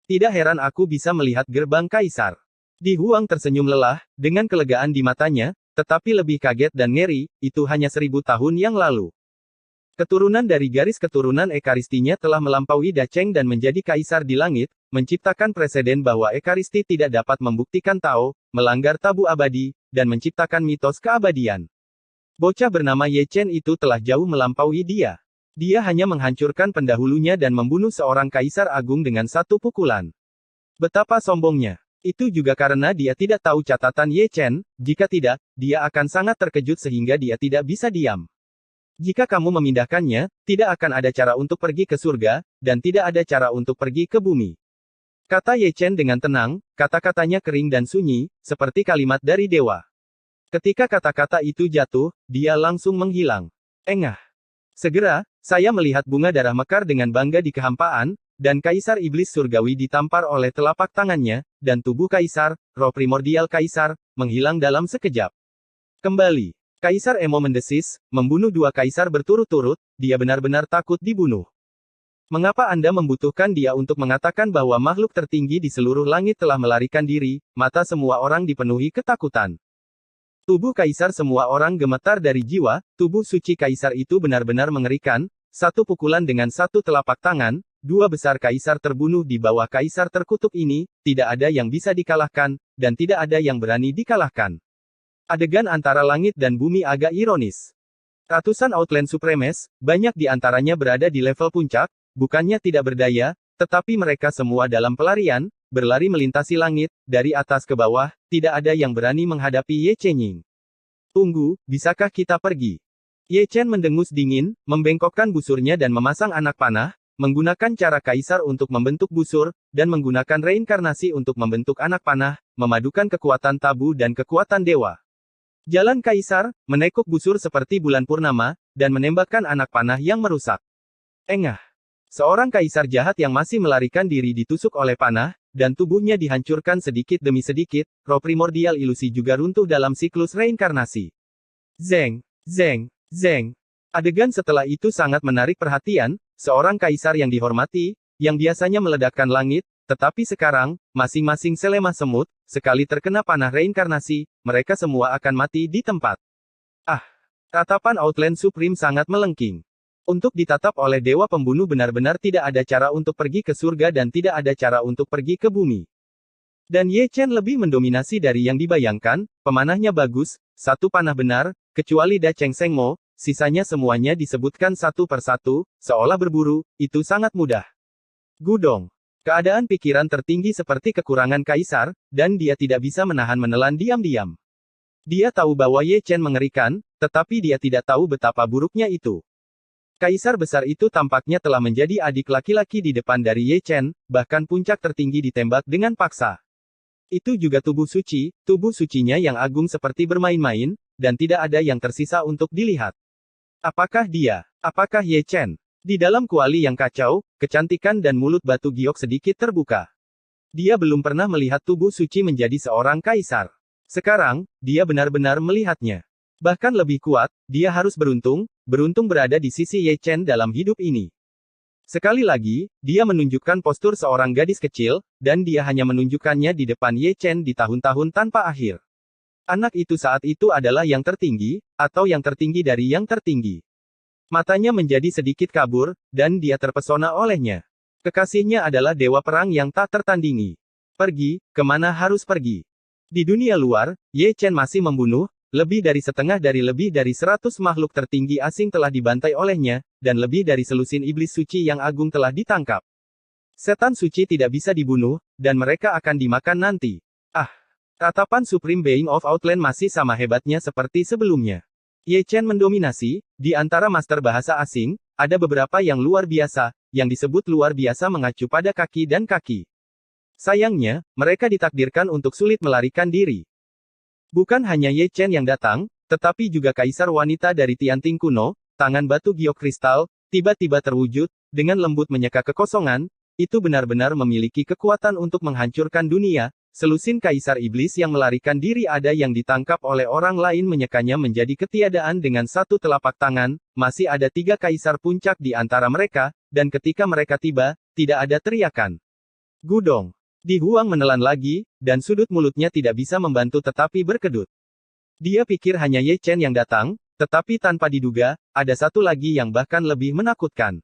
Tidak heran aku bisa melihat gerbang kaisar. Di Huang tersenyum lelah, dengan kelegaan di matanya, tetapi lebih kaget dan ngeri, itu hanya 1000 tahun yang lalu. Keturunan dari garis keturunan Ekaristinya telah melampaui Dacheng dan menjadi kaisar di langit, menciptakan preseden bahwa Ekaristi tidak dapat membuktikan Tao, melanggar tabu abadi, dan menciptakan mitos keabadian. Bocah bernama Ye Chen itu telah jauh melampaui dia. Dia hanya menghancurkan pendahulunya dan membunuh seorang kaisar agung dengan satu pukulan. Betapa sombongnya. Itu juga karena dia tidak tahu catatan Ye Chen, jika tidak, dia akan sangat terkejut sehingga dia tidak bisa diam. Jika kamu memindahkannya, tidak akan ada cara untuk pergi ke surga, dan tidak ada cara untuk pergi ke bumi. Kata Ye Chen dengan tenang, kata-katanya kering dan sunyi, seperti kalimat dari dewa. Ketika kata-kata itu jatuh, dia langsung menghilang. Engah. Segera, saya melihat bunga darah mekar dengan bangga di kehampaan, dan Kaisar Iblis Surgawi ditampar oleh telapak tangannya, dan tubuh Kaisar, roh primordial Kaisar, menghilang dalam sekejap. Kembali. Kaisar Emo mendesis, membunuh 2 kaisar berturut-turut, dia benar-benar takut dibunuh. Mengapa Anda membutuhkan dia untuk mengatakan bahwa makhluk tertinggi di seluruh langit telah melarikan diri? Mata semua orang dipenuhi ketakutan. Tubuh kaisar semua orang gemetar dari jiwa, tubuh suci kaisar itu benar-benar mengerikan, satu pukulan dengan satu telapak tangan, 2 besar kaisar terbunuh di bawah kaisar terkutuk ini, tidak ada yang bisa dikalahkan, dan tidak ada yang berani dikalahkan. Adegan antara langit dan bumi agak ironis. Ratusan Outland Supremes, banyak di antaranya berada di level puncak, bukannya tidak berdaya, tetapi mereka semua dalam pelarian, berlari melintasi langit, dari atas ke bawah, tidak ada yang berani menghadapi Ye Chenying. Tunggu, bisakah kita pergi? Ye Chen mendengus dingin, membengkokkan busurnya dan memasang anak panah, menggunakan cara kaisar untuk membentuk busur, dan menggunakan reinkarnasi untuk membentuk anak panah, memadukan kekuatan tabu dan kekuatan dewa. Jalan kaisar, menekuk busur seperti bulan purnama, dan menembakkan anak panah yang merusak. Engah. Seorang kaisar jahat yang masih melarikan diri ditusuk oleh panah, dan tubuhnya dihancurkan sedikit demi sedikit, roh primordial ilusi juga runtuh dalam siklus reinkarnasi. Zeng, zeng, zeng. Adegan setelah itu sangat menarik perhatian, seorang kaisar yang dihormati, yang biasanya meledakkan langit, tetapi sekarang, masing-masing selemah semut, sekali terkena panah reinkarnasi, mereka semua akan mati di tempat. Ah! Tatapan Outland Supreme sangat melengking. Untuk ditatap oleh dewa pembunuh benar-benar tidak ada cara untuk pergi ke surga dan tidak ada cara untuk pergi ke bumi. Dan Ye Chen lebih mendominasi dari yang dibayangkan, pemanahnya bagus, satu panah benar, kecuali Da Cheng Seng Mo, sisanya semuanya disebutkan satu persatu, seolah berburu, itu sangat mudah. Gudong. Keadaan pikiran tertinggi seperti kekurangan kaisar, dan dia tidak bisa menahan-menelan diam-diam. Dia tahu bahwa Ye Chen mengerikan, tetapi dia tidak tahu betapa buruknya itu. Kaisar besar itu tampaknya telah menjadi adik laki-laki di depan dari Ye Chen, bahkan puncak tertinggi ditembak dengan paksa. Itu juga tubuh sucinya yang agung seperti bermain-main, dan tidak ada yang tersisa untuk dilihat. Apakah Ye Chen? Di dalam kuali yang kacau, kecantikan dan mulut batu giok sedikit terbuka. Dia belum pernah melihat tubuh suci menjadi seorang kaisar. Sekarang, dia benar-benar melihatnya. Bahkan lebih kuat, dia harus beruntung berada di sisi Ye Chen dalam hidup ini. Sekali lagi, dia menunjukkan postur seorang gadis kecil, dan dia hanya menunjukkannya di depan Ye Chen di tahun-tahun tanpa akhir. Anak itu saat itu adalah yang tertinggi, atau yang tertinggi dari yang tertinggi. Matanya menjadi sedikit kabur, dan dia terpesona olehnya. Kekasihnya adalah dewa perang yang tak tertandingi. Pergi, kemana harus pergi? Di dunia luar, Ye Chen masih membunuh, lebih dari 100 makhluk tertinggi asing telah dibantai olehnya, dan lebih dari selusin iblis suci yang agung telah ditangkap. Setan suci tidak bisa dibunuh, dan mereka akan dimakan nanti. Ah! Tatapan Supreme Being of Outland masih sama hebatnya seperti sebelumnya. Ye Chen mendominasi, di antara master bahasa asing, ada beberapa yang luar biasa, yang disebut luar biasa mengacu pada kaki dan kaki. Sayangnya, mereka ditakdirkan untuk sulit melarikan diri. Bukan hanya Ye Chen yang datang, tetapi juga kaisar wanita dari Tianting kuno, tangan batu giok kristal, tiba-tiba terwujud, dengan lembut menyeka kekosongan, itu benar-benar memiliki kekuatan untuk menghancurkan dunia, selusin Kaisar Iblis yang melarikan diri ada yang ditangkap oleh orang lain menyekanya menjadi ketiadaan dengan satu telapak tangan, masih ada 3 Kaisar Puncak di antara mereka, dan ketika mereka tiba, tidak ada teriakan. Gudong. Di Huang menelan lagi, dan sudut mulutnya tidak bisa membantu tetapi berkedut. Dia pikir hanya Ye Chen yang datang, tetapi tanpa diduga, ada satu lagi yang bahkan lebih menakutkan.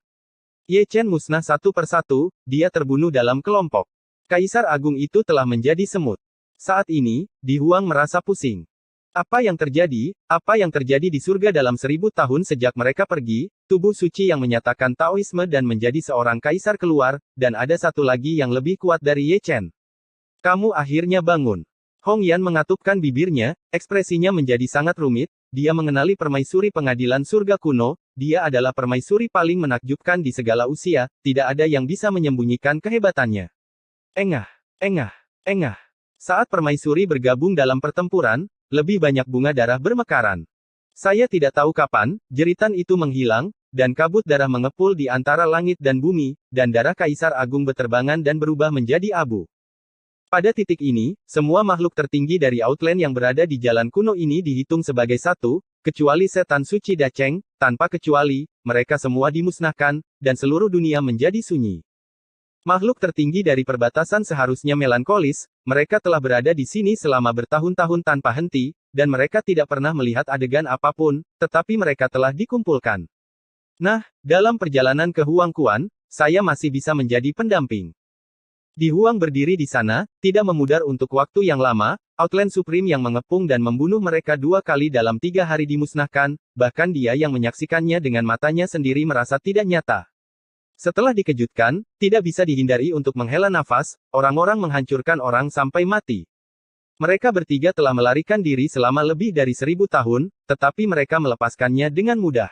Ye Chen musnah satu persatu, dia terbunuh dalam kelompok. Kaisar Agung itu telah menjadi semut. Saat ini, Di Huang merasa pusing. Apa yang terjadi? Apa yang terjadi di surga dalam 1000 tahun sejak mereka pergi? Tubuh suci yang menyatakan Taoisme dan menjadi seorang kaisar keluar, dan ada satu lagi yang lebih kuat dari Ye Chen. Kamu akhirnya bangun. Hong Yan mengatupkan bibirnya, ekspresinya menjadi sangat rumit, dia mengenali permaisuri pengadilan surga kuno, dia adalah permaisuri paling menakjubkan di segala usia, tidak ada yang bisa menyembunyikan kehebatannya. Engah, engah, engah. Saat permaisuri bergabung dalam pertempuran, lebih banyak bunga darah bermekaran. Saya tidak tahu kapan, jeritan itu menghilang, dan kabut darah mengepul di antara langit dan bumi, dan darah Kaisar Agung beterbangan dan berubah menjadi abu. Pada titik ini, semua makhluk tertinggi dari Outland yang berada di jalan kuno ini dihitung sebagai satu, kecuali setan suci Dacheng, tanpa kecuali, mereka semua dimusnahkan, dan seluruh dunia menjadi sunyi. Makhluk tertinggi dari perbatasan seharusnya melankolis, mereka telah berada di sini selama bertahun-tahun tanpa henti, dan mereka tidak pernah melihat adegan apapun, tetapi mereka telah dikumpulkan. Nah, dalam perjalanan ke Huang Quan, saya masih bisa menjadi pendamping. Di Huang berdiri di sana, tidak memudar untuk waktu yang lama, Outland Supreme yang mengepung dan membunuh mereka 2 kali dalam 3 hari dimusnahkan, bahkan dia yang menyaksikannya dengan matanya sendiri merasa tidak nyata. Setelah dikejutkan, tidak bisa dihindari untuk menghela nafas, orang-orang menghancurkan orang sampai mati. Mereka bertiga telah melarikan diri selama lebih dari 1000 tahun, tetapi mereka melepaskannya dengan mudah.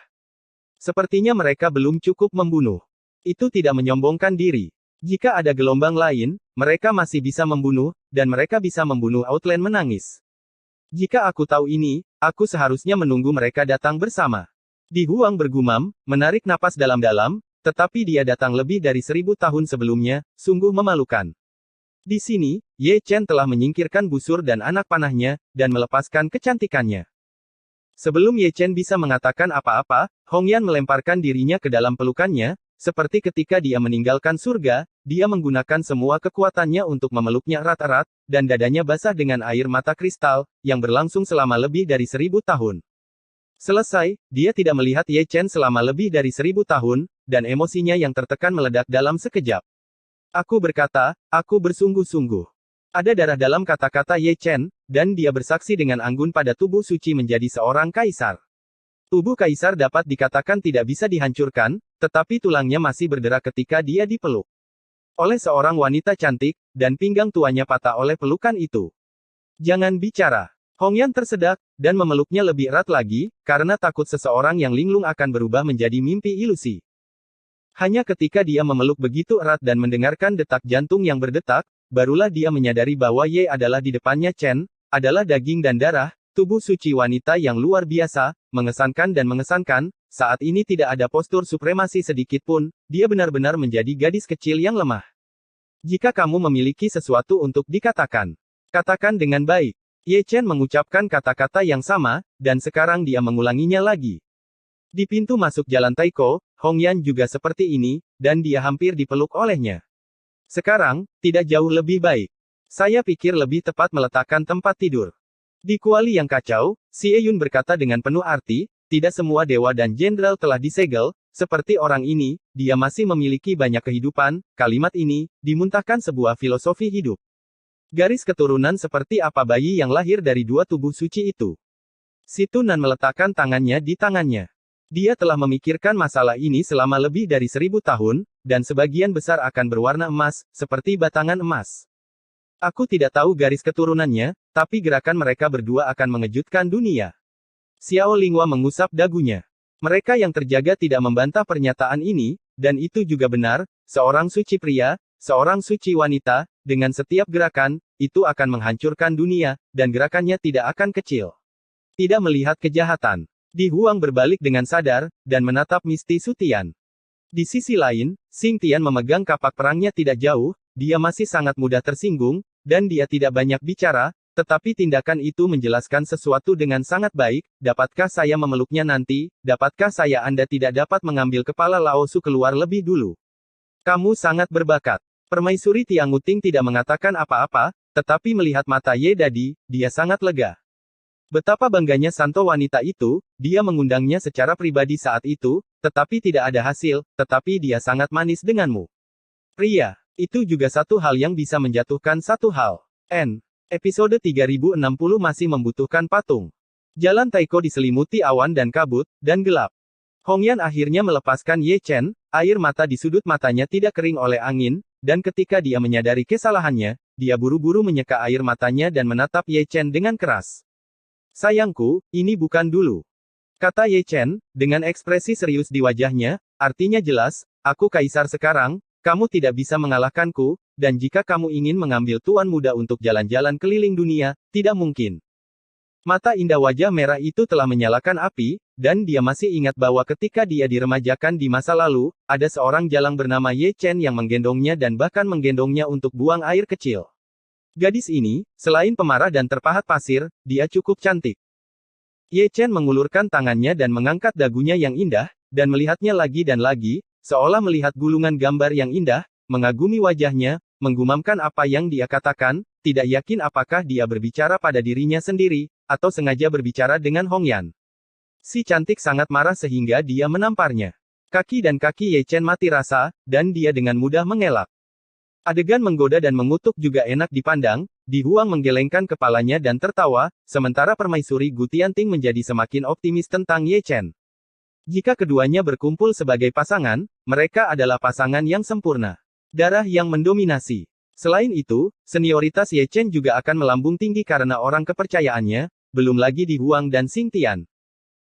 Sepertinya mereka belum cukup membunuh. Itu tidak menyombongkan diri. Jika ada gelombang lain, mereka masih bisa membunuh, dan mereka bisa membunuh. Outland menangis. Jika aku tahu ini, aku seharusnya menunggu mereka datang bersama. Di Huang bergumam, menarik napas dalam-dalam, tetapi dia datang lebih dari 1000 tahun sebelumnya, sungguh memalukan. Di sini, Ye Chen telah menyingkirkan busur dan anak panahnya, dan melepaskan kecantikannya. Sebelum Ye Chen bisa mengatakan apa-apa, Hong Yan melemparkan dirinya ke dalam pelukannya, seperti ketika dia meninggalkan surga, dia menggunakan semua kekuatannya untuk memeluknya erat-erat, dan dadanya basah dengan air mata kristal, yang berlangsung selama lebih dari 1000 tahun. Selesai, dia tidak melihat Ye Chen selama lebih dari 1000 tahun, dan emosinya yang tertekan meledak dalam sekejap. Aku berkata, aku bersungguh-sungguh. Ada darah dalam kata-kata Ye Chen, dan dia bersaksi dengan anggun pada tubuh suci menjadi seorang kaisar. Tubuh kaisar dapat dikatakan tidak bisa dihancurkan, tetapi tulangnya masih berderak ketika dia dipeluk oleh seorang wanita cantik, dan pinggang tuanya patah oleh pelukan itu. Jangan bicara. Hong Yan tersedak, dan memeluknya lebih erat lagi, karena takut seseorang yang linglung akan berubah menjadi mimpi ilusi. Hanya ketika dia memeluk begitu erat dan mendengarkan detak jantung yang berdetak, barulah dia menyadari bahwa Ye adalah di depannya Chen, adalah daging dan darah, tubuh suci wanita yang luar biasa, mengesankan dan mengesankan, saat ini tidak ada postur supremasi sedikit pun, dia benar-benar menjadi gadis kecil yang lemah. Jika kamu memiliki sesuatu untuk dikatakan, katakan dengan baik. Ye Chen mengucapkan kata-kata yang sama, dan sekarang dia mengulanginya lagi. Di pintu masuk jalan Taiko, Hong Yan juga seperti ini, dan dia hampir dipeluk olehnya. Sekarang, tidak jauh lebih baik. Saya pikir lebih tepat meletakkan tempat tidur. Di kuali yang kacau, Xie Yun berkata dengan penuh arti, tidak semua dewa dan jenderal telah disegel, seperti orang ini, dia masih memiliki banyak kehidupan, kalimat ini, dimuntahkan sebuah filosofi hidup. Garis keturunan seperti apa bayi yang lahir dari 2 tubuh suci itu. Si Tunan meletakkan tangannya di tangannya. Dia telah memikirkan masalah ini selama lebih dari 1000 tahun, dan sebagian besar akan berwarna emas, seperti batangan emas. Aku tidak tahu garis keturunannya, tapi gerakan mereka berdua akan mengejutkan dunia. Xiao Linghua mengusap dagunya. Mereka yang terjaga tidak membantah pernyataan ini, dan itu juga benar, seorang suci pria, seorang suci wanita, dengan setiap gerakan, itu akan menghancurkan dunia, dan gerakannya tidak akan kecil. Tidak melihat kejahatan. Di Huang berbalik dengan sadar, dan menatap Misty Sutian. Di sisi lain, Xing Tian memegang kapak perangnya tidak jauh, dia masih sangat mudah tersinggung, dan dia tidak banyak bicara, tetapi tindakan itu menjelaskan sesuatu dengan sangat baik. Dapatkah saya memeluknya nanti? Dapatkah Anda tidak dapat mengambil kepala Laosu keluar lebih dulu? Kamu sangat berbakat. Permaisuri Tianguting tidak mengatakan apa-apa, tetapi melihat mata Ye Dadi, dia sangat lega. Betapa bangganya Santo wanita itu, dia mengundangnya secara pribadi saat itu, tetapi tidak ada hasil, tetapi dia sangat manis denganmu. Pria, itu juga satu hal yang bisa menjatuhkan satu hal. Episode 3060 masih membutuhkan patung. Jalan Taiko diselimuti awan dan kabut, dan gelap. Hongyan akhirnya melepaskan Ye Chen, air mata di sudut matanya tidak kering oleh angin, dan ketika dia menyadari kesalahannya, dia buru-buru menyeka air matanya dan menatap Ye Chen dengan keras. Sayangku, ini bukan dulu. Kata Ye Chen, dengan ekspresi serius di wajahnya, artinya jelas, aku kaisar sekarang, kamu tidak bisa mengalahkanku, dan jika kamu ingin mengambil tuan muda untuk jalan-jalan keliling dunia, tidak mungkin. Mata indah wajah merah itu telah menyalakan api, dan dia masih ingat bahwa ketika dia diremajakan di masa lalu, ada seorang jalang bernama Ye Chen yang menggendongnya dan bahkan menggendongnya untuk buang air kecil. Gadis ini, selain pemarah dan terpahat pasir, dia cukup cantik. Ye Chen mengulurkan tangannya dan mengangkat dagunya yang indah, dan melihatnya lagi dan lagi, seolah melihat gulungan gambar yang indah, mengagumi wajahnya, menggumamkan apa yang dia katakan, tidak yakin apakah dia berbicara pada dirinya sendiri, atau sengaja berbicara dengan Hongyan. Si cantik sangat marah sehingga dia menamparnya. Kaki dan kaki Ye Chen mati rasa, dan dia dengan mudah mengelak. Adegan menggoda dan mengutuk juga enak dipandang, Di Huang menggelengkan kepalanya dan tertawa, sementara permaisuri Gu Tianting menjadi semakin optimis tentang Ye Chen. Jika keduanya berkumpul sebagai pasangan, mereka adalah pasangan yang sempurna. Darah yang mendominasi. Selain itu, senioritas Ye Chen juga akan melambung tinggi karena orang kepercayaannya, belum lagi Di Huang dan Xing Tian.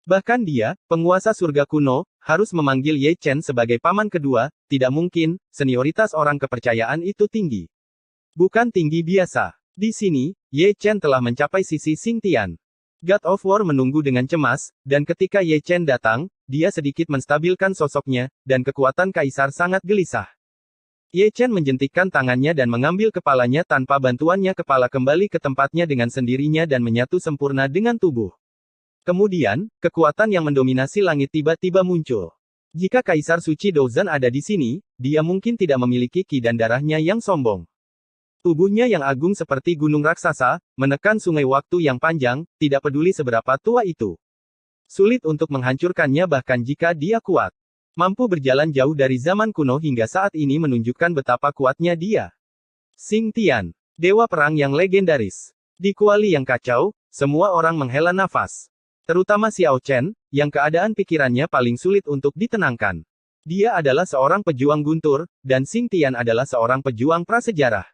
Bahkan dia, penguasa surga kuno, harus memanggil Ye Chen sebagai paman kedua, tidak mungkin, senioritas orang kepercayaan itu tinggi. Bukan tinggi biasa. Di sini, Ye Chen telah mencapai sisi Xing Tian. God of War menunggu dengan cemas, dan ketika Ye Chen datang, dia sedikit menstabilkan sosoknya, dan kekuatan kaisar sangat gelisah. Ye Chen menjentikkan tangannya dan mengambil kepalanya tanpa bantuannya kepala kembali ke tempatnya dengan sendirinya dan menyatu sempurna dengan tubuh. Kemudian, kekuatan yang mendominasi langit tiba-tiba muncul. Jika Kaisar Suci Douzan ada di sini, dia mungkin tidak memiliki ki dan darahnya yang sombong. Tubuhnya yang agung seperti gunung raksasa, menekan sungai waktu yang panjang, tidak peduli seberapa tua itu. Sulit untuk menghancurkannya bahkan jika dia kuat. Mampu berjalan jauh dari zaman kuno hingga saat ini menunjukkan betapa kuatnya dia. Xing Tian, dewa perang yang legendaris. Di kuali yang kacau, semua orang menghela nafas. Terutama Xiao Chen, yang keadaan pikirannya paling sulit untuk ditenangkan. Dia adalah seorang pejuang guntur, dan Xing Tian adalah seorang pejuang prasejarah.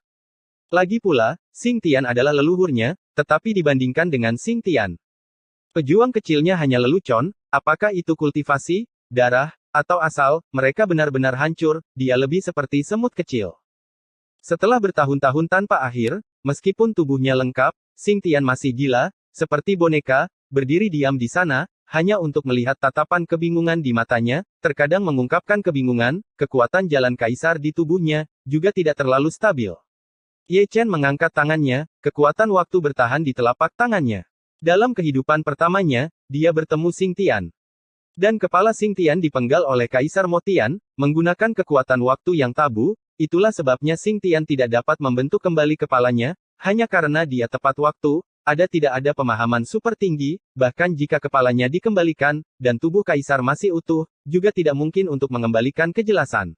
Lagi pula, Xing Tian adalah leluhurnya, tetapi dibandingkan dengan Xing Tian, pejuang kecilnya hanya lelucon, apakah itu kultivasi, darah, atau asal, mereka benar-benar hancur, dia lebih seperti semut kecil. Setelah bertahun-tahun tanpa akhir, meskipun tubuhnya lengkap, Xing Tian masih gila, seperti boneka, berdiri diam di sana, hanya untuk melihat tatapan kebingungan di matanya, terkadang mengungkapkan kebingungan, kekuatan jalan kaisar di tubuhnya, juga tidak terlalu stabil. Ye Chen mengangkat tangannya, kekuatan waktu bertahan di telapak tangannya. Dalam kehidupan pertamanya, dia bertemu Xing Tian. Dan kepala Xing Tian dipenggal oleh Kaisar Mo Tian, menggunakan kekuatan waktu yang tabu, itulah sebabnya Xing Tian tidak dapat membentuk kembali kepalanya, hanya karena dia tepat waktu, tidak ada pemahaman super tinggi, bahkan jika kepalanya dikembalikan, dan tubuh Kaisar masih utuh, juga tidak mungkin untuk mengembalikan kejelasan.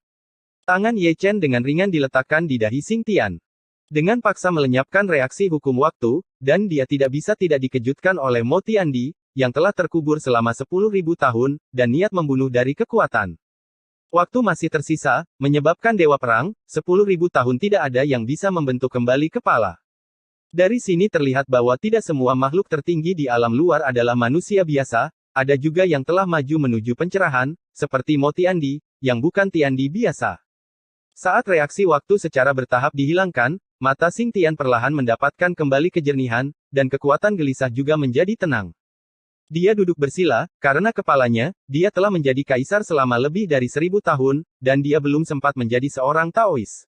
Tangan Ye Chen dengan ringan diletakkan di dahi Xing Tian. Dengan paksa melenyapkan reaksi hukum waktu, dan dia tidak bisa tidak dikejutkan oleh Mo Tiandi, yang telah terkubur selama 10.000 tahun, dan niat membunuh dari kekuatan. Waktu masih tersisa, menyebabkan Dewa Perang, 10.000 tahun tidak ada yang bisa membentuk kembali kepala. Dari sini terlihat bahwa tidak semua makhluk tertinggi di alam luar adalah manusia biasa, ada juga yang telah maju menuju pencerahan, seperti Mo Tiandi, yang bukan Tiandi biasa. Saat reaksi waktu secara bertahap dihilangkan, mata Xing Tian perlahan mendapatkan kembali kejernihan, dan kekuatan gelisah juga menjadi tenang. Dia duduk bersila, karena kepalanya, dia telah menjadi kaisar selama lebih dari 1000 tahun, dan dia belum sempat menjadi seorang Taois.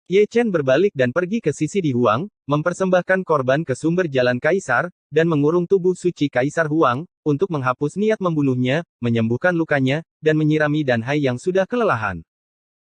Ye Chen berbalik dan pergi ke sisi Di Huang, mempersembahkan korban ke sumber jalan Kaisar, dan mengurung tubuh suci Kaisar Huang, untuk menghapus niat membunuhnya, menyembuhkan lukanya, dan menyirami Dan Hai yang sudah kelelahan.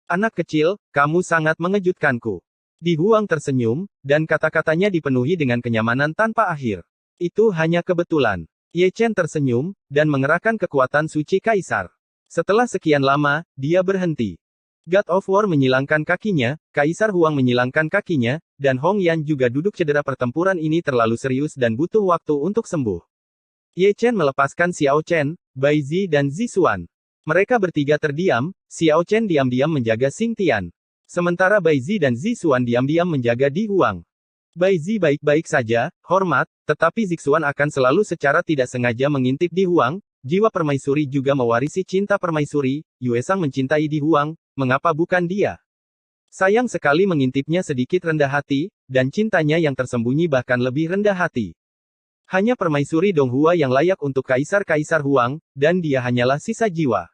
Anak kecil, kamu sangat mengejutkanku. Di Huang tersenyum, dan kata-katanya dipenuhi dengan kenyamanan tanpa akhir. Itu hanya kebetulan. Ye Chen tersenyum, dan mengerahkan kekuatan suci Kaisar. Setelah sekian lama, dia berhenti. God of War menyilangkan kakinya, Kaisar Huang menyilangkan kakinya, dan Hong Yan juga duduk cedera. Pertempuran ini terlalu serius dan butuh waktu untuk sembuh. Ye Chen melepaskan Xiao Chen, Bai Zi dan Zi Xuan. Mereka bertiga terdiam, Xiao Chen diam-diam menjaga Xing Tian. Sementara Bai Zi dan Zi Xuan diam-diam menjaga Di Huang. Bai Zi baik-baik saja, hormat, tetapi Zi Xuan akan selalu secara tidak sengaja mengintip Di Huang. Jiwa permaisuri juga mewarisi cinta permaisuri, Yue Sang mencintai Di Huang, mengapa bukan dia? Sayang sekali mengintipnya sedikit rendah hati, dan cintanya yang tersembunyi bahkan lebih rendah hati. Hanya permaisuri Donghua yang layak untuk Kaisar-Kaisar Huang, dan dia hanyalah sisa jiwa.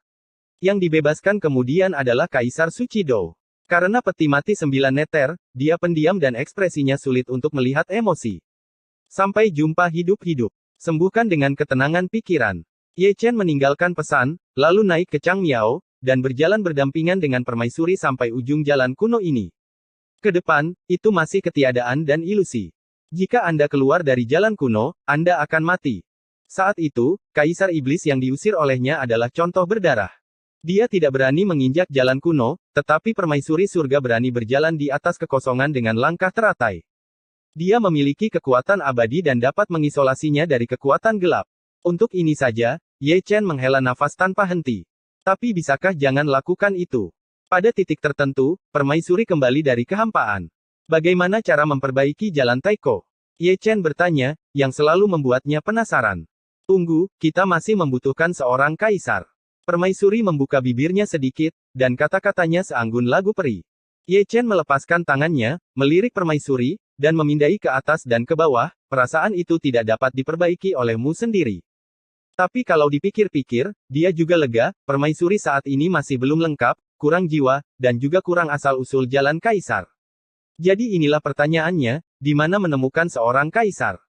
Yang dibebaskan kemudian adalah Kaisar Suci Dou. Karena peti mati 9 neter, dia pendiam dan ekspresinya sulit untuk melihat emosi. Sampai jumpa hidup-hidup. Sembuhkan dengan ketenangan pikiran. Ye Chen meninggalkan pesan, lalu naik ke Chang Miao, dan berjalan berdampingan dengan permaisuri sampai ujung jalan kuno ini. Ke depan, itu masih ketiadaan dan ilusi. Jika Anda keluar dari jalan kuno, Anda akan mati. Saat itu, Kaisar Iblis yang diusir olehnya adalah contoh berdarah. Dia tidak berani menginjak jalan kuno, tetapi permaisuri surga berani berjalan di atas kekosongan dengan langkah teratai. Dia memiliki kekuatan abadi dan dapat mengisolasinya dari kekuatan gelap. Untuk ini saja, Ye Chen menghela nafas tanpa henti. Tapi bisakah jangan lakukan itu? Pada titik tertentu, permaisuri kembali dari kehampaan. Bagaimana cara memperbaiki jalan Taiko? Ye Chen bertanya, yang selalu membuatnya penasaran. Tunggu, kita masih membutuhkan seorang kaisar. Permaisuri membuka bibirnya sedikit, dan kata-katanya seanggun lagu peri. Ye Chen melepaskan tangannya, melirik permaisuri, dan memindai ke atas dan ke bawah. Perasaan itu tidak dapat diperbaiki olehmu sendiri. Tapi kalau dipikir-pikir, dia juga lega, permaisuri saat ini masih belum lengkap, kurang jiwa, dan juga kurang asal-usul jalan kaisar. Jadi inilah pertanyaannya, di mana menemukan seorang kaisar?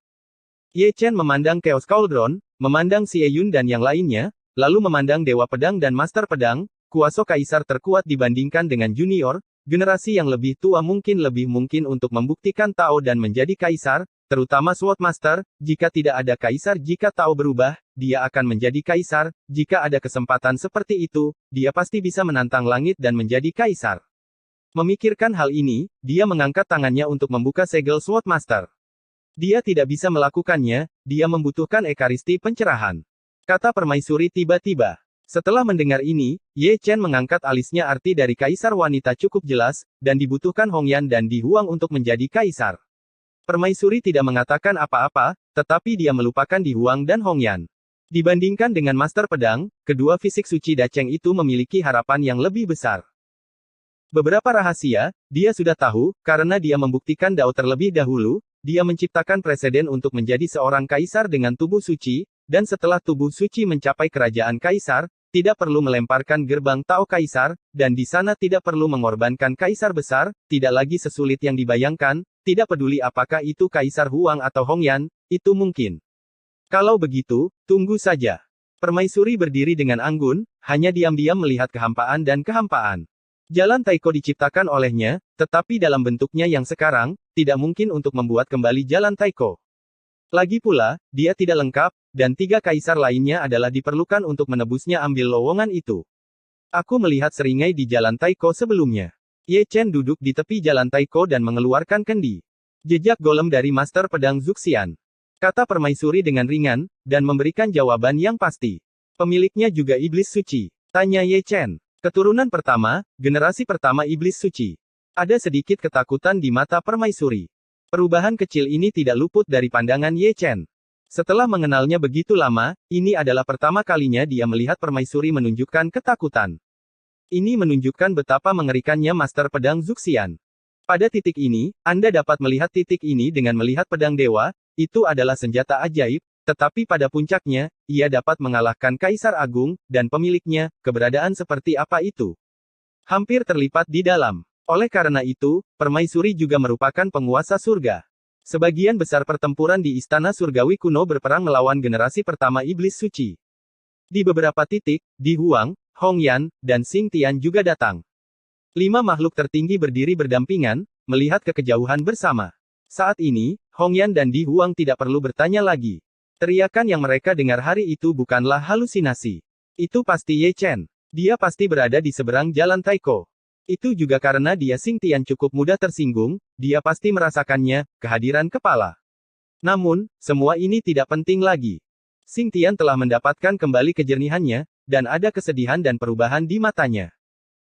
Ye Chen memandang Chaos Cauldron, memandang Xie Yun dan yang lainnya, lalu memandang Dewa Pedang dan Master Pedang, kuasa kaisar terkuat dibandingkan dengan junior, generasi yang lebih tua mungkin lebih mungkin untuk membuktikan Tao dan menjadi kaisar, terutama Swordmaster. Jika tidak ada kaisar, jika Tao berubah, dia akan menjadi kaisar. Jika ada kesempatan seperti itu, dia pasti bisa menantang langit dan menjadi kaisar. Memikirkan hal ini, dia mengangkat tangannya untuk membuka segel Swordmaster. Dia tidak bisa melakukannya, dia membutuhkan ekaristi pencerahan. Kata permaisuri tiba-tiba. Setelah mendengar ini, Ye Chen mengangkat alisnya. Arti dari kaisar wanita cukup jelas, dan dibutuhkan Hong Yan dan Di Huang untuk menjadi kaisar. Permaisuri tidak mengatakan apa-apa, tetapi dia melupakan Di Huang dan Hong Yan. Dibandingkan dengan Master Pedang, kedua fisik suci Dacheng itu memiliki harapan yang lebih besar. Beberapa rahasia, dia sudah tahu, karena dia membuktikan Dao terlebih dahulu. Dia menciptakan preseden untuk menjadi seorang kaisar dengan tubuh suci, dan setelah tubuh suci mencapai kerajaan kaisar, tidak perlu melemparkan gerbang Tao kaisar, dan di sana tidak perlu mengorbankan kaisar besar, tidak lagi sesulit yang dibayangkan, tidak peduli apakah itu Kaisar Huang atau Hong Yan, itu mungkin. Kalau begitu, tunggu saja. Permaisuri berdiri dengan anggun, hanya diam-diam melihat kehampaan dan kehampaan. Jalan Taiko diciptakan olehnya, tetapi dalam bentuknya yang sekarang, tidak mungkin untuk membuat kembali jalan Taiko. Lagi pula, dia tidak lengkap, dan 3 kaisar lainnya adalah diperlukan untuk menebusnya. Ambil lowongan itu. Aku melihat seringai di jalan Taiko sebelumnya. Ye Chen duduk di tepi jalan Taiko dan mengeluarkan kendi. Jejak golem dari Master Pedang Zuxian. Kata permaisuri dengan ringan, dan memberikan jawaban yang pasti. Pemiliknya juga iblis suci. Tanya Ye Chen. Keturunan pertama, generasi pertama iblis suci. Ada sedikit ketakutan di mata permaisuri. Perubahan kecil ini tidak luput dari pandangan Ye Chen. Setelah mengenalnya begitu lama, ini adalah pertama kalinya dia melihat permaisuri menunjukkan ketakutan. Ini menunjukkan betapa mengerikannya Master Pedang Zuxian. Pada titik ini, Anda dapat melihat titik ini dengan melihat pedang dewa, itu adalah senjata ajaib, tetapi pada puncaknya, ia dapat mengalahkan Kaisar Agung, dan pemiliknya. Keberadaan seperti apa itu? Hampir terlipat di dalam. Oleh karena itu, permaisuri juga merupakan penguasa surga. Sebagian besar pertempuran di istana surgawi kuno berperang melawan generasi pertama iblis suci. Di beberapa titik, Di Huang, Hong Yan, dan Xing Tian juga datang. 5 makhluk tertinggi berdiri berdampingan, melihat ke kejauhan bersama. Saat ini, Hong Yan dan Di Huang tidak perlu bertanya lagi. Teriakan yang mereka dengar hari itu bukanlah halusinasi. Itu pasti Ye Chen. Dia pasti berada di seberang jalan Taiko. Itu juga karena dia Xing Tian cukup mudah tersinggung, dia pasti merasakannya, kehadiran kepala. Namun, semua ini tidak penting lagi. Xing Tian telah mendapatkan kembali kejernihannya, dan ada kesedihan dan perubahan di matanya.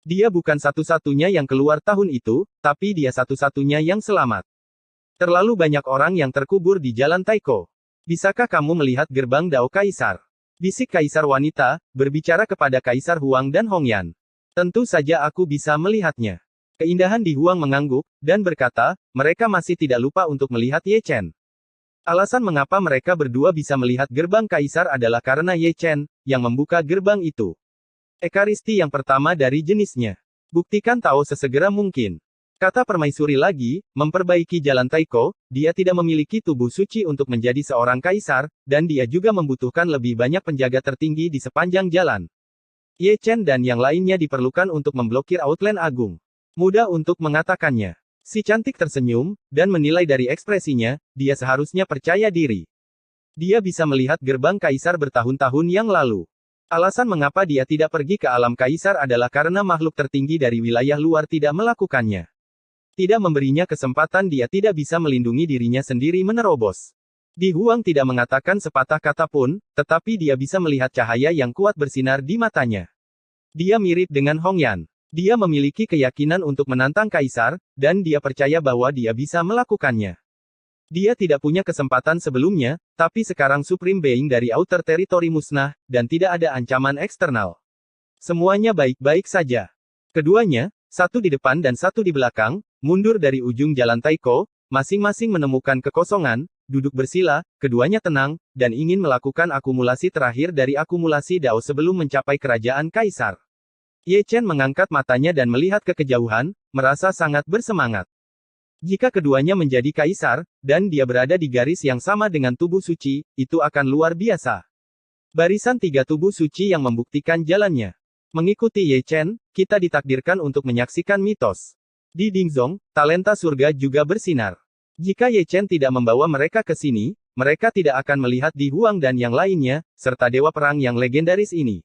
Dia bukan satu-satunya yang keluar tahun itu, tapi dia satu-satunya yang selamat. Terlalu banyak orang yang terkubur di jalan Taiko. Bisakah kamu melihat gerbang Dao Kaisar? Bisik Kaisar wanita, berbicara kepada Kaisar Huang dan Hong Yan. Tentu saja aku bisa melihatnya. Keindahan Di Huang mengangguk, dan berkata, mereka masih tidak lupa untuk melihat Ye Chen. Alasan mengapa mereka berdua bisa melihat gerbang Kaisar adalah karena Ye Chen, yang membuka gerbang itu. Ekaristi yang pertama dari jenisnya. Buktikan tahu sesegera mungkin. Kata permaisuri lagi, memperbaiki jalan Taiko, dia tidak memiliki tubuh suci untuk menjadi seorang kaisar, dan dia juga membutuhkan lebih banyak penjaga tertinggi di sepanjang jalan. Ye Chen dan yang lainnya diperlukan untuk memblokir Outland Agung. Mudah untuk mengatakannya. Si cantik tersenyum, dan menilai dari ekspresinya, dia seharusnya percaya diri. Dia bisa melihat gerbang kaisar bertahun-tahun yang lalu. Alasan mengapa dia tidak pergi ke alam kaisar adalah karena makhluk tertinggi dari wilayah luar tidak melakukannya. Tidak memberinya kesempatan, dia tidak bisa melindungi dirinya sendiri menerobos. Di Huang tidak mengatakan sepatah kata pun, tetapi dia bisa melihat cahaya yang kuat bersinar di matanya. Dia mirip dengan Hong Yan. Dia memiliki keyakinan untuk menantang kaisar, dan dia percaya bahwa dia bisa melakukannya. Dia tidak punya kesempatan sebelumnya, tapi sekarang Supreme Being dari Outer Territory musnah, dan tidak ada ancaman eksternal. Semuanya baik-baik saja. Keduanya, satu di depan dan satu di belakang, mundur dari ujung jalan Taiko, masing-masing menemukan kekosongan, duduk bersila, keduanya tenang, dan ingin melakukan akumulasi terakhir dari akumulasi Dao sebelum mencapai kerajaan Kaisar. Ye Chen mengangkat matanya dan melihat ke kejauhan, merasa sangat bersemangat. Jika keduanya menjadi Kaisar, dan dia berada di garis yang sama dengan tubuh suci, itu akan luar biasa. Barisan 3 tubuh suci yang membuktikan jalannya. Mengikuti Ye Chen, kita ditakdirkan untuk menyaksikan mitos. Di Dingzong, talenta surga juga bersinar. Jika Ye Chen tidak membawa mereka ke sini, mereka tidak akan melihat Di Huang dan yang lainnya, serta dewa perang yang legendaris ini.